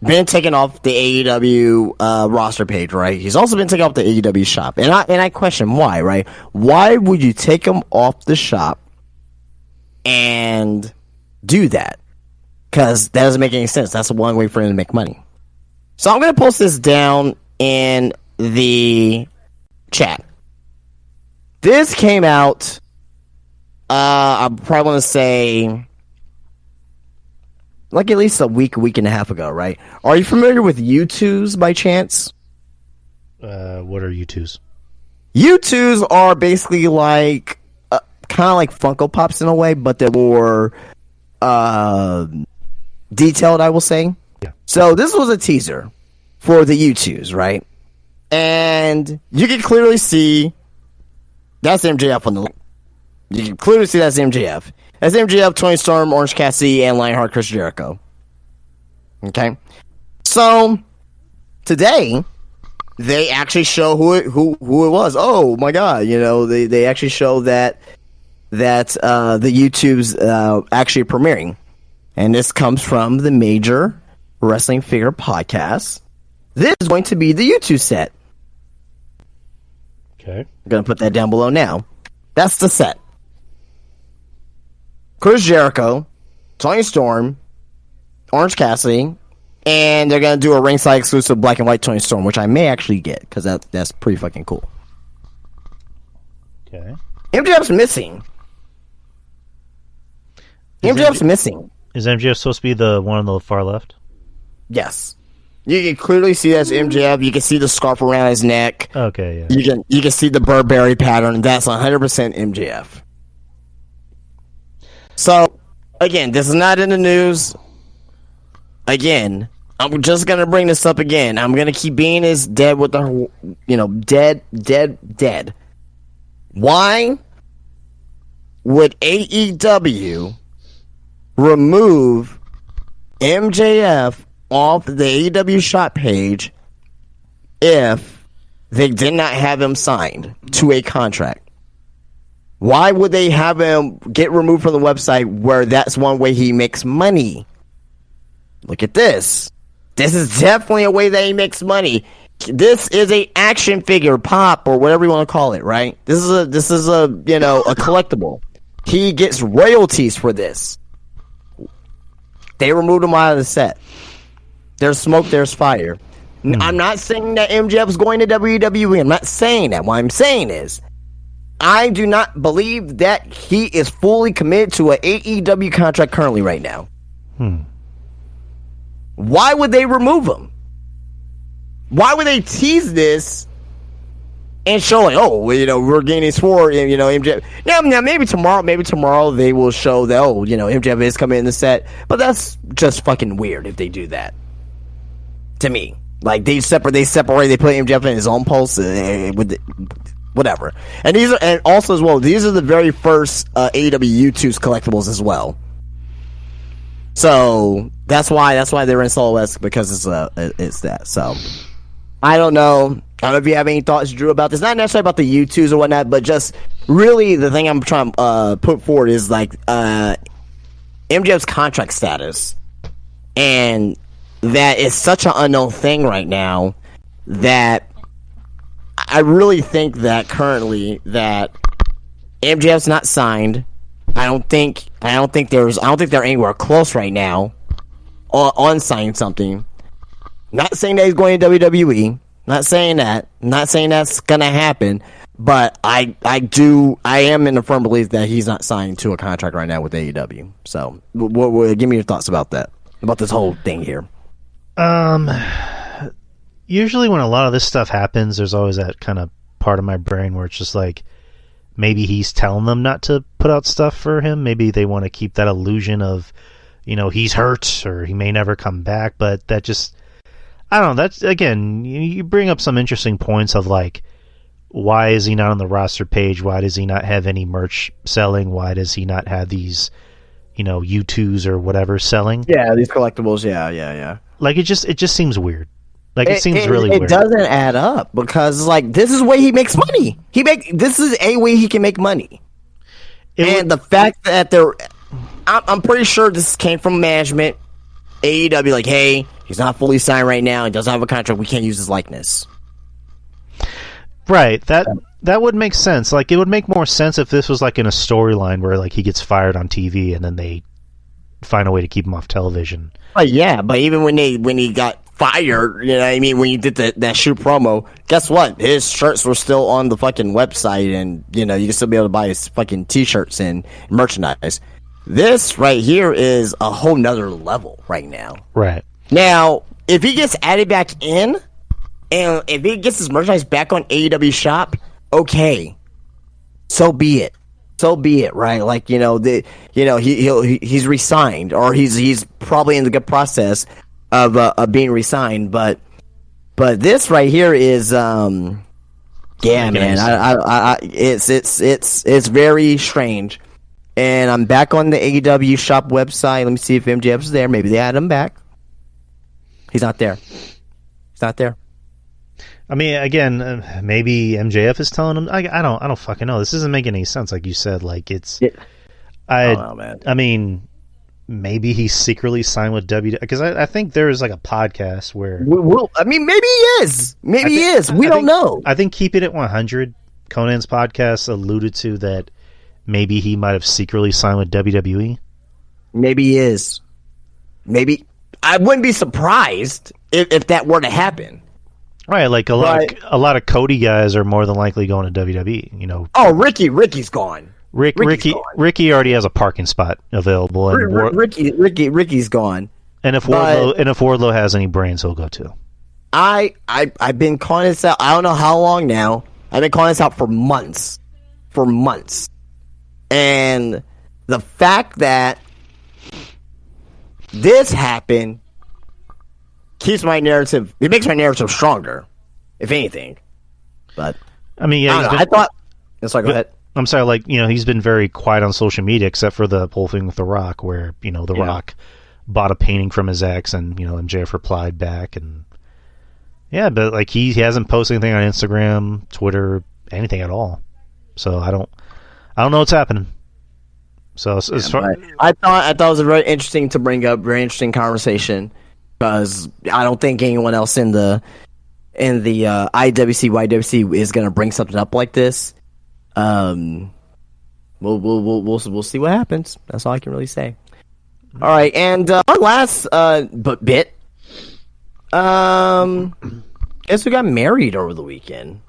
been taken off the AEW roster page, right? He's also been taken off the AEW shop, and I question why, right? Why would you take him off the shop and do that? Because that doesn't make any sense. That's one way for him to make money. So I'm going to post this down in the chat. This came out, I probably want to say, like at least a week and a half ago, right? Are you familiar with U2s by chance? What are U2s? U2s are basically like, kind of like Funko Pops in a way, but they're more detailed, I will say. Yeah. So this was a teaser for the U2s, right? And you can clearly see that's MJF on the. You can clearly see that's MJF. That's MJF, Tony Storm, Orange Cassidy, and Lionheart Chris Jericho. Okay, so today they actually show who it was. Oh my god! They actually show that the YouTube's actually premiering, and this comes from the Major Wrestling Figure Podcast. This is going to be the YouTube set. Okay, I'm gonna put that down below now. That's the set. Chris Jericho, Tony Storm, Orange Cassidy, and they're gonna do a ringside exclusive black and white Tony Storm, which I may actually get because that's pretty fucking cool. Okay. MJF's missing. MJF's missing. Is MJF supposed to be the one on the far left? Yes. You can clearly see that's MJF. You can see the scarf around his neck. Okay, yeah. You can see the Burberry pattern. That's 100% MJF. So, again, this is not in the news. Again, I'm just going to bring this up again. I'm going to keep being as dead with the, dead. Why would AEW remove MJF off the AEW shop page if they did not have him signed to a contract? Why would they have him get removed from the website where that's one way he makes money? Look at this. This is definitely a way that he makes money. This is a action figure, pop, or whatever you want to call it, right? This is a a collectible. He gets royalties for this. They removed him out of the set. There's smoke, there's fire. I'm not saying that MJF is going to WWE. I'm not saying that. What I'm saying is, I do not believe that he is fully committed to an AEW contract currently right now. Why would they remove him? Why would they tease this and show like, we're gaining for MJF. Now maybe tomorrow they will show that MJF is coming in the set, but that's just fucking weird if they do that. To me, like they separate, they put MJF in his own post with whatever. And these are, and also as well, these are the very first AEW YouTube's collectibles as well. So that's why they're in Solo West, because it's that. So I don't know if you have any thoughts, Drew, about this. Not necessarily about the YouTubes or whatnot, but just really the thing I'm trying to put forward is like MJF's contract status, and that is such an unknown thing right now that I really think that currently that MJF's not signed. I don't think they're anywhere close right now on signing something. Not saying that he's going to WWE. Not saying that. Not saying that's gonna happen. But I am in a firm belief that he's not signed to a contract right now with AEW. So, give me your thoughts about that, about this whole thing here. Usually when a lot of this stuff happens, there's always that kind of part of my brain where it's just like, maybe he's telling them not to put out stuff for him. Maybe they want to keep that illusion of, he's hurt or he may never come back. But that just, I don't know. That's, again, you bring up some interesting points of like, why is he not on the roster page? Why does he not have any merch selling? Why does he not have these, U2s or whatever selling? Yeah, these collectibles. Yeah. Like it just seems weird. Like it seems really weird. It doesn't add up because like this is the way he makes money. This is a way he can make money. The fact that I'm pretty sure this came from management. AEW like, hey, he's not fully signed right now. He doesn't have a contract. We can't use his likeness. Right. That would make sense. Like it would make more sense if this was like in a storyline where like he gets fired on TV and then they find a way to keep him off television. But even when he got fired, when you did that shoot promo, guess what? His shirts were still on the fucking website, and you can still be able to buy his fucking t-shirts and merchandise. This right here is a whole nother level right now. Right. Now, if he gets added back in, and if he gets his merchandise back on AEW shop, okay. So be it. Right? Like, he's re-signed, or he's probably in the good process of being re-signed, but this right here is man, it's very strange. And I'm back on the AEW shop website. Let me see if MJF's there. Maybe they add him back. He's not there. He's not there. I mean, again, maybe MJF is telling him. I don't fucking know. This doesn't make any sense. Like you said, like it's. Yeah. I don't know, man. I mean, maybe he's secretly signed with WWE because I think there is like a podcast where. I mean, maybe he is. Maybe he is. We don't know. I think Keeping It 100, Conan's podcast alluded to that. Maybe he might have secretly signed with WWE. Maybe he is. Maybe I wouldn't be surprised if that were to happen. Right, like a lot of Cody guys are more than likely going to WWE. You know. Oh, Ricky's gone. Ricky already has a parking spot available. And Ricky's gone. And if Wardlow has any brains, he'll go too. I've been calling this out. I don't know how long now. I've been calling this out for months. And the fact that this happened keeps my narrative. It makes my narrative stronger, if anything. But I mean, yeah, I thought. Sorry, go ahead. I'm sorry, like, you know, he's been very quiet on social media except for the whole thing with The Rock, where, you know, The Rock bought a painting from his ex, and, you know, MJF replied back, and yeah, but like he hasn't posted anything on Instagram, Twitter, anything at all. So I don't know what's happening. So as far I thought it was a very interesting to bring up, very interesting conversation, because I don't think anyone else in the IWC, YWC is going to bring something up like this. We'll see what happens. That's all I can really say. All right, and our last bit. Guess we got married over the weekend.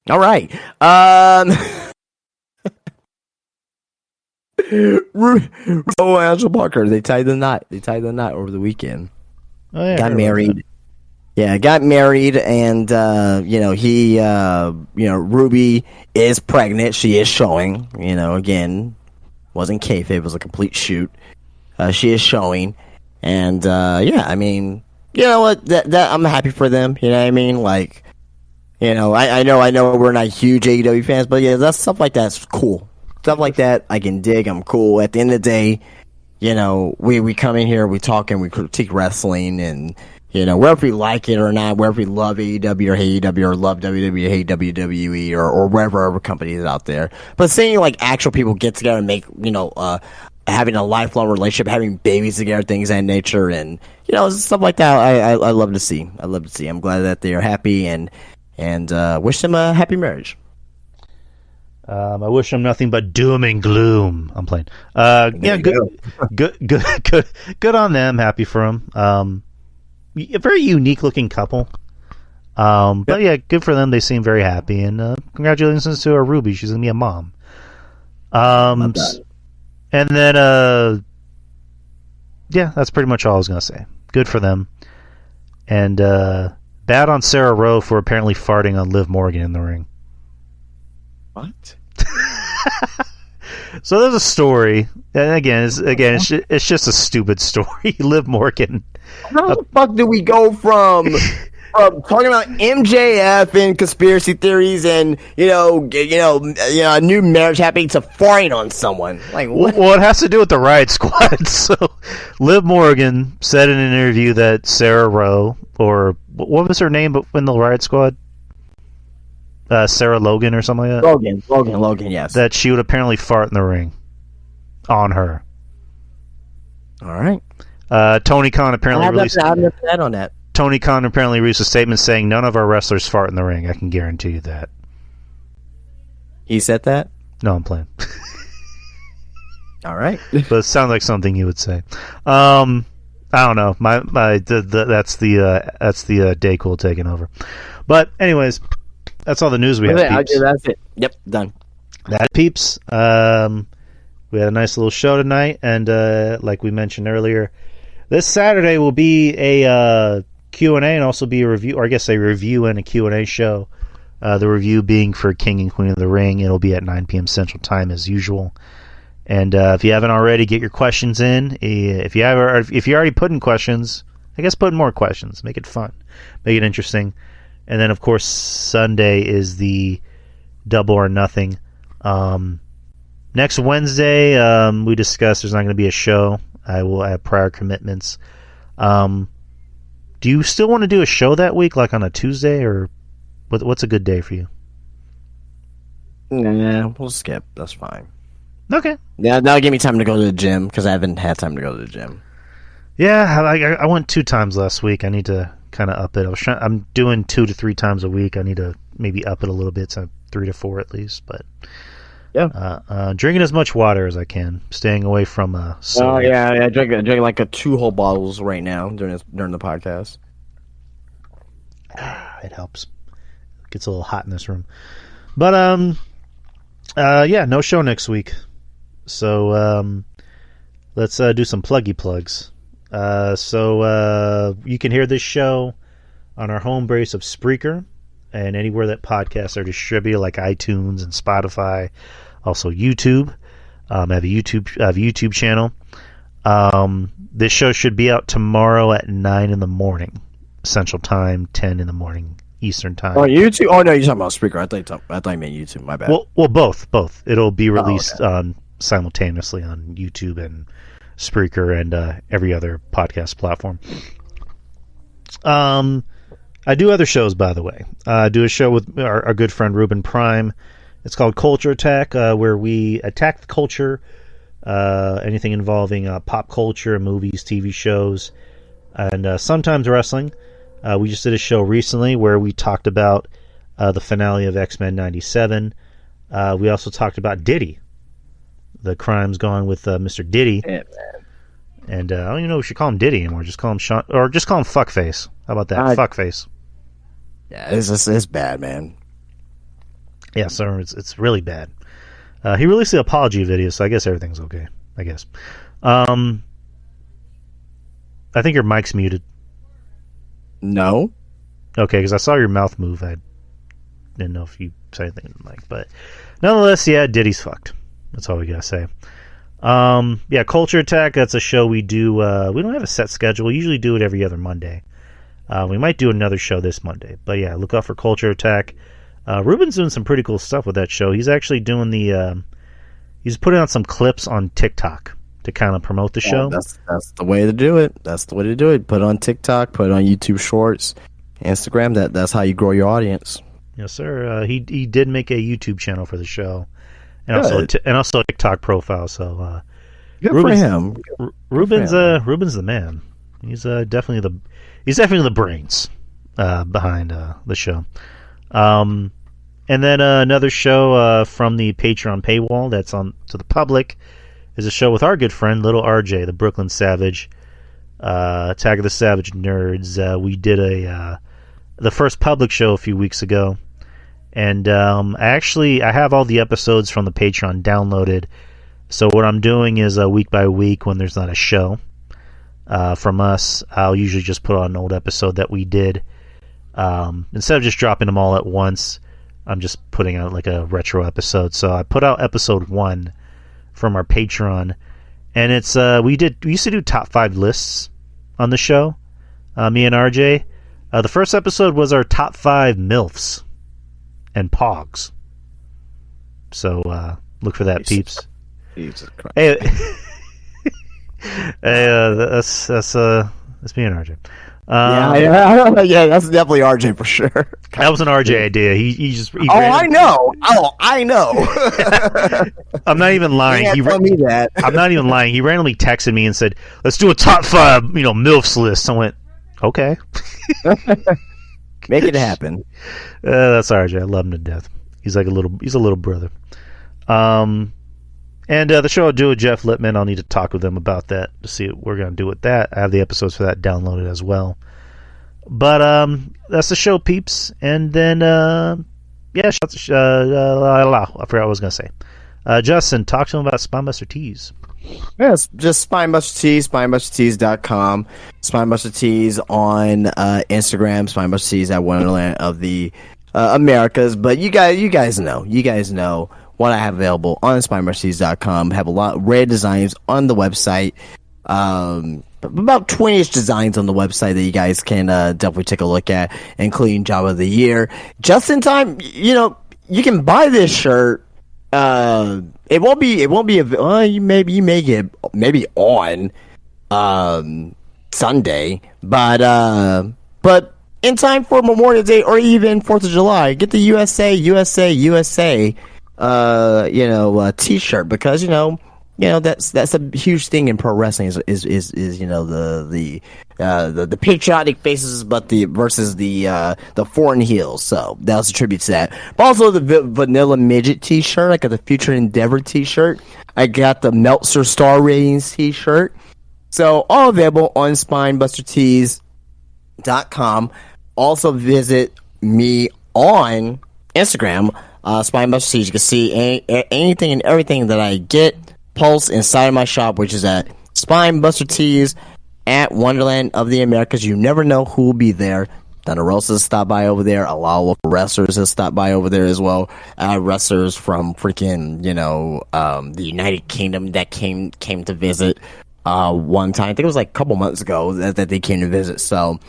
All right. Angel Parker. They tied the knot. Over the weekend. Oh, yeah, got married. Yeah, got married, and Ruby is pregnant. She is showing. You know, again, wasn't kayfabe. It was a complete shoot. She is showing, and I mean, you know what? That I'm happy for them. You know what I mean? Like, you know, I know we're not huge AEW fans, but yeah, that's stuff like that's cool. Stuff like that I can dig. I'm cool. At the end of the day, you know, we come in here, we talk, and we critique wrestling, and you know, whether we like it or not, whether we love AEW or hate AEW or love WWE, hate WWE or wherever other company is out there. But seeing like actual people get together and make, you know, having a lifelong relationship, having babies together, things of that nature, and you know, stuff like that, I love to see. I'm glad that they are happy and wish them a happy marriage. I wish them nothing but doom and gloom. I'm playing. Good on them. Happy for them. A very unique looking couple. But yeah, good for them. They seem very happy, and congratulations to our Ruby. She's gonna be a mom. And then that's pretty much all I was gonna say. Good for them. And bad on Sarah Rowe for apparently farting on Liv Morgan in the ring. What? So there's a story, and again, it's just a stupid story. Liv Morgan. How the fuck did we go from talking about MJF and conspiracy theories and you know a new marriage happening to farting on someone? Like what? Well, it has to do with the Riot Squad. So Liv Morgan said in an interview that Sarah Rowe, or what was her name in the Riot Squad? Sarah Logan or something like that? Logan, yes. That she would apparently fart in the ring on her. All right. Tony Khan apparently released... I've never said on that. Tony Khan apparently released a statement saying none of our wrestlers fart in the ring. I can guarantee you that. He said that? No, I'm playing. All right. But it sounds like something you would say. I don't know. That's the day cool taking over. But anyways... That's all the news we have, peeps. That's it. Yep, done. That, peeps. We had a nice little show tonight, and like we mentioned earlier, this Saturday will be a Q&A and also be a review, or I guess a review and a Q&A show. The review being for King and Queen of the Ring. It'll be at 9 p.m. Central Time as usual. And if you haven't already, get your questions in. If you already put in questions, I guess put in more questions. Make it fun. Make it interesting. And then, of course, Sunday is the Double or Nothing. Next Wednesday, we discussed there's not going to be a show. I will have prior commitments. Do you still want to do a show that week, like on a Tuesday, or what's a good day for you? Nah, we'll skip. That's fine. Okay. Yeah, that'll give me time to go to the gym because I haven't had time to go to the gym. Yeah, I went 2 times last week. I need to kind of up it. I'm doing 2 to 3 times a week. I need to maybe up it a little bit, so 3 to 4 at least. But yeah, drinking as much water as I can, staying away from soda. Oh yeah, I drink like 2 whole bottles right now during the podcast. It helps. It gets a little hot in this room. But yeah, no show next week. So let's do some pluggy plugs. So you can hear this show on our home base of Spreaker and anywhere that podcasts are distributed, like iTunes and Spotify. Also YouTube. I have a YouTube channel. This show should be out tomorrow at 9 in the morning Central Time, 10 in the morning Eastern Time. Oh, YouTube? Oh no, you're talking about Spreaker. I thought you meant YouTube. My bad. Well, both. It'll be released simultaneously on YouTube and Spreaker and every other podcast platform. I do other shows, by the way. I do a show with our good friend Ruben Prime. It's called Culture Attack, where we attack the culture, anything involving pop culture, movies, TV shows, and sometimes wrestling. We just did a show recently where we talked about the finale of X-Men 97. We also talked about Diddy, the crimes gone with Mr. Diddy. Yeah, man. And I don't even know if we should call him Diddy anymore. Just call him Sean, or just call him Fuckface. How about that? Fuckface. Yeah, it's bad, man. Yeah, sir, it's really bad. He released the apology video, so I guess everything's okay. I guess. I think your mic's muted. No. Okay, because I saw your mouth move. I didn't know if you said anything in the mic, but nonetheless, yeah, Diddy's fucked. That's all we gotta say. Yeah, Culture Attack. That's a show we do. We don't have a set schedule. We usually do it every other Monday. We might do another show this Monday, but yeah, look out for Culture Attack. Ruben's doing some pretty cool stuff with that show. He's actually doing he's putting out some clips on TikTok to kind of promote the show. That's the way to do it. That's the way to do it. Put it on TikTok, put it on YouTube Shorts, Instagram. That's how you grow your audience. Yes, sir. He did make a YouTube channel for the show, and also a TikTok profile. So good for him. Ruben's the man. He's definitely the brains behind the show. And then another show from the Patreon paywall that's on to the public is a show with our good friend Little RJ, the Brooklyn Savage, Attack of the Savage Nerds. We did the first public show a few weeks ago, and I have all the episodes from the Patreon downloaded. So what I'm doing is week by week, when there's not a show from us, I'll usually just put on an old episode that we did. Instead of just dropping them all at once, I'm just putting out like a retro episode. So I put out episode 1 from our Patreon, and it's we used to do top 5 lists on the show, me and RJ. The first episode was our top 5 MILFs and POGs. So look for that, peeps. Jesus Christ. Hey, that's me and RJ. Yeah, that's definitely RJ for sure. That was an RJ idea. He I know. I'm not even lying. He tell me that. I'm not even lying. He randomly texted me and said, "Let's do a top 5, MILFs list." I went, "Okay." Make it happen. That's RJ. I love him to death. He's a little brother. And the show I'll do with Jeff Littman, I'll need to talk with him about that to see what we're going to do with that. I have the episodes for that downloaded as well. But that's the show, peeps. And then, I forgot what I was going to say. Justin, talk to him about Spinebuster Tees. Yes, just Spinebuster Tees, SpinebusterTees.com, Spinebuster Tees on Instagram, Spinebuster Tees at Wonderland of the Americas. But you guys know what I have available on SpinebusterTees.com. Have a lot of rare designs on the website. About 20-ish designs on the website that you guys can definitely take a look at, including Job of the Year. Just in time, you can buy this shirt. It won't be. You may get maybe on Sunday, but in time for Memorial Day or even 4th of July, get the USA T-shirt, because that's a huge thing in pro wrestling is the patriotic faces, but versus the foreign heels. So that was a tribute to that. But also the Vanilla Midget T-shirt. I got the Future Endeavor T-shirt. I got the Meltzer Star Ratings T-shirt. So all available on SpineBusterTees.com. Also visit me on Instagram, SpineBusterTees. You can see anything and everything that I get post inside of my shop, which is at SpineBusterTees at Wonderland of the Americas. You never know who will be there. Thunder Rosa has stopped by over there. A lot of local wrestlers have stopped by over there as well. Wrestlers from freaking, the United Kingdom that came to visit one time. I think it was like a couple months ago that they came to visit. So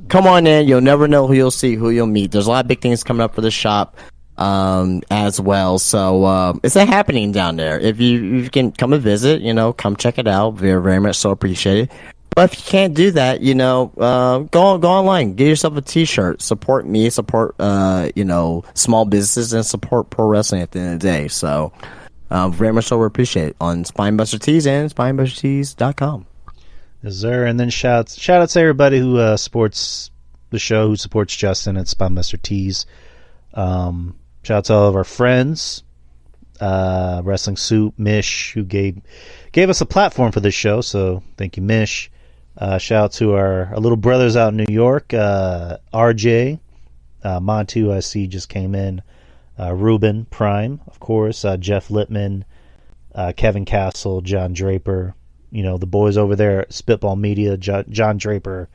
come on in. You'll never know who you'll see, who you'll meet. There's a lot of big things coming up for the shop as well. So it's happening down there. If you can come and visit, come check it out. Very, very much so appreciated. But if you can't do that, go online, get yourself a T-shirt, support me, support small businesses, and support pro wrestling at the end of the day. So very much so appreciate it on SpineBusterTees and SpineBusterTees.com. Yes, sir. And then shout out to everybody who supports the show, who supports Justin at Spinebuster Tees. Shout out to all of our friends, Wrestling Soup, Mish, who gave us a platform for this show. So thank you, Mish. Shout out to our little brothers out in New York, RJ, Montu, I see just came in, Ruben Prime, of course, Jeff Littman, Kevin Castle, John Draper, the boys over there at Spitball Media, John Draper,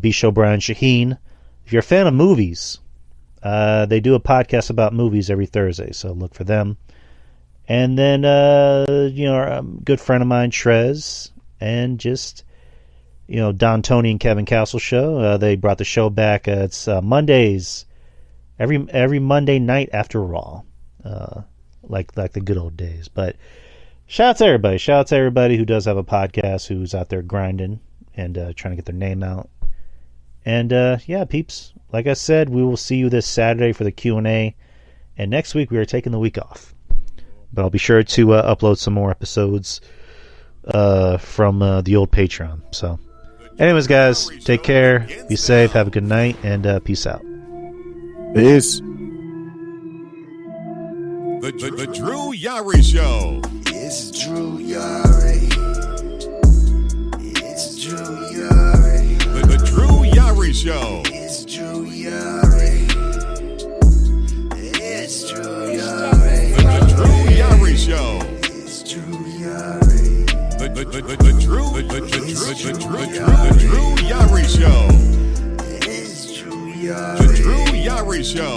B-Show Brian Shaheen. If you're a fan of movies, they do a podcast about movies every Thursday, so look for them. And then, our good friend of mine, Trez, and just, Don Tony and Kevin Castle show. They brought the show back. It's Mondays, every Monday night after Raw, like the good old days. But shout out to everybody. Shout out to everybody who does have a podcast, who's out there grinding and trying to get their name out. And peeps, like I said, we will see you this Saturday for the Q&A. And next week we are taking the week off. But I'll be sure to upload some more episodes from the old Patreon. So, anyways, guys, take care, be safe, have a good night, and peace out. Peace. The Drew Yari Show. It's Drew Yari. It's Drew Yari. The Drew Yari Show. It's Drew Yari. It's Drew Yari. The Drew Yari Show. It's Drew Yari. The Drew Yari Show. It's Drew Yari. The Drew Yari Show.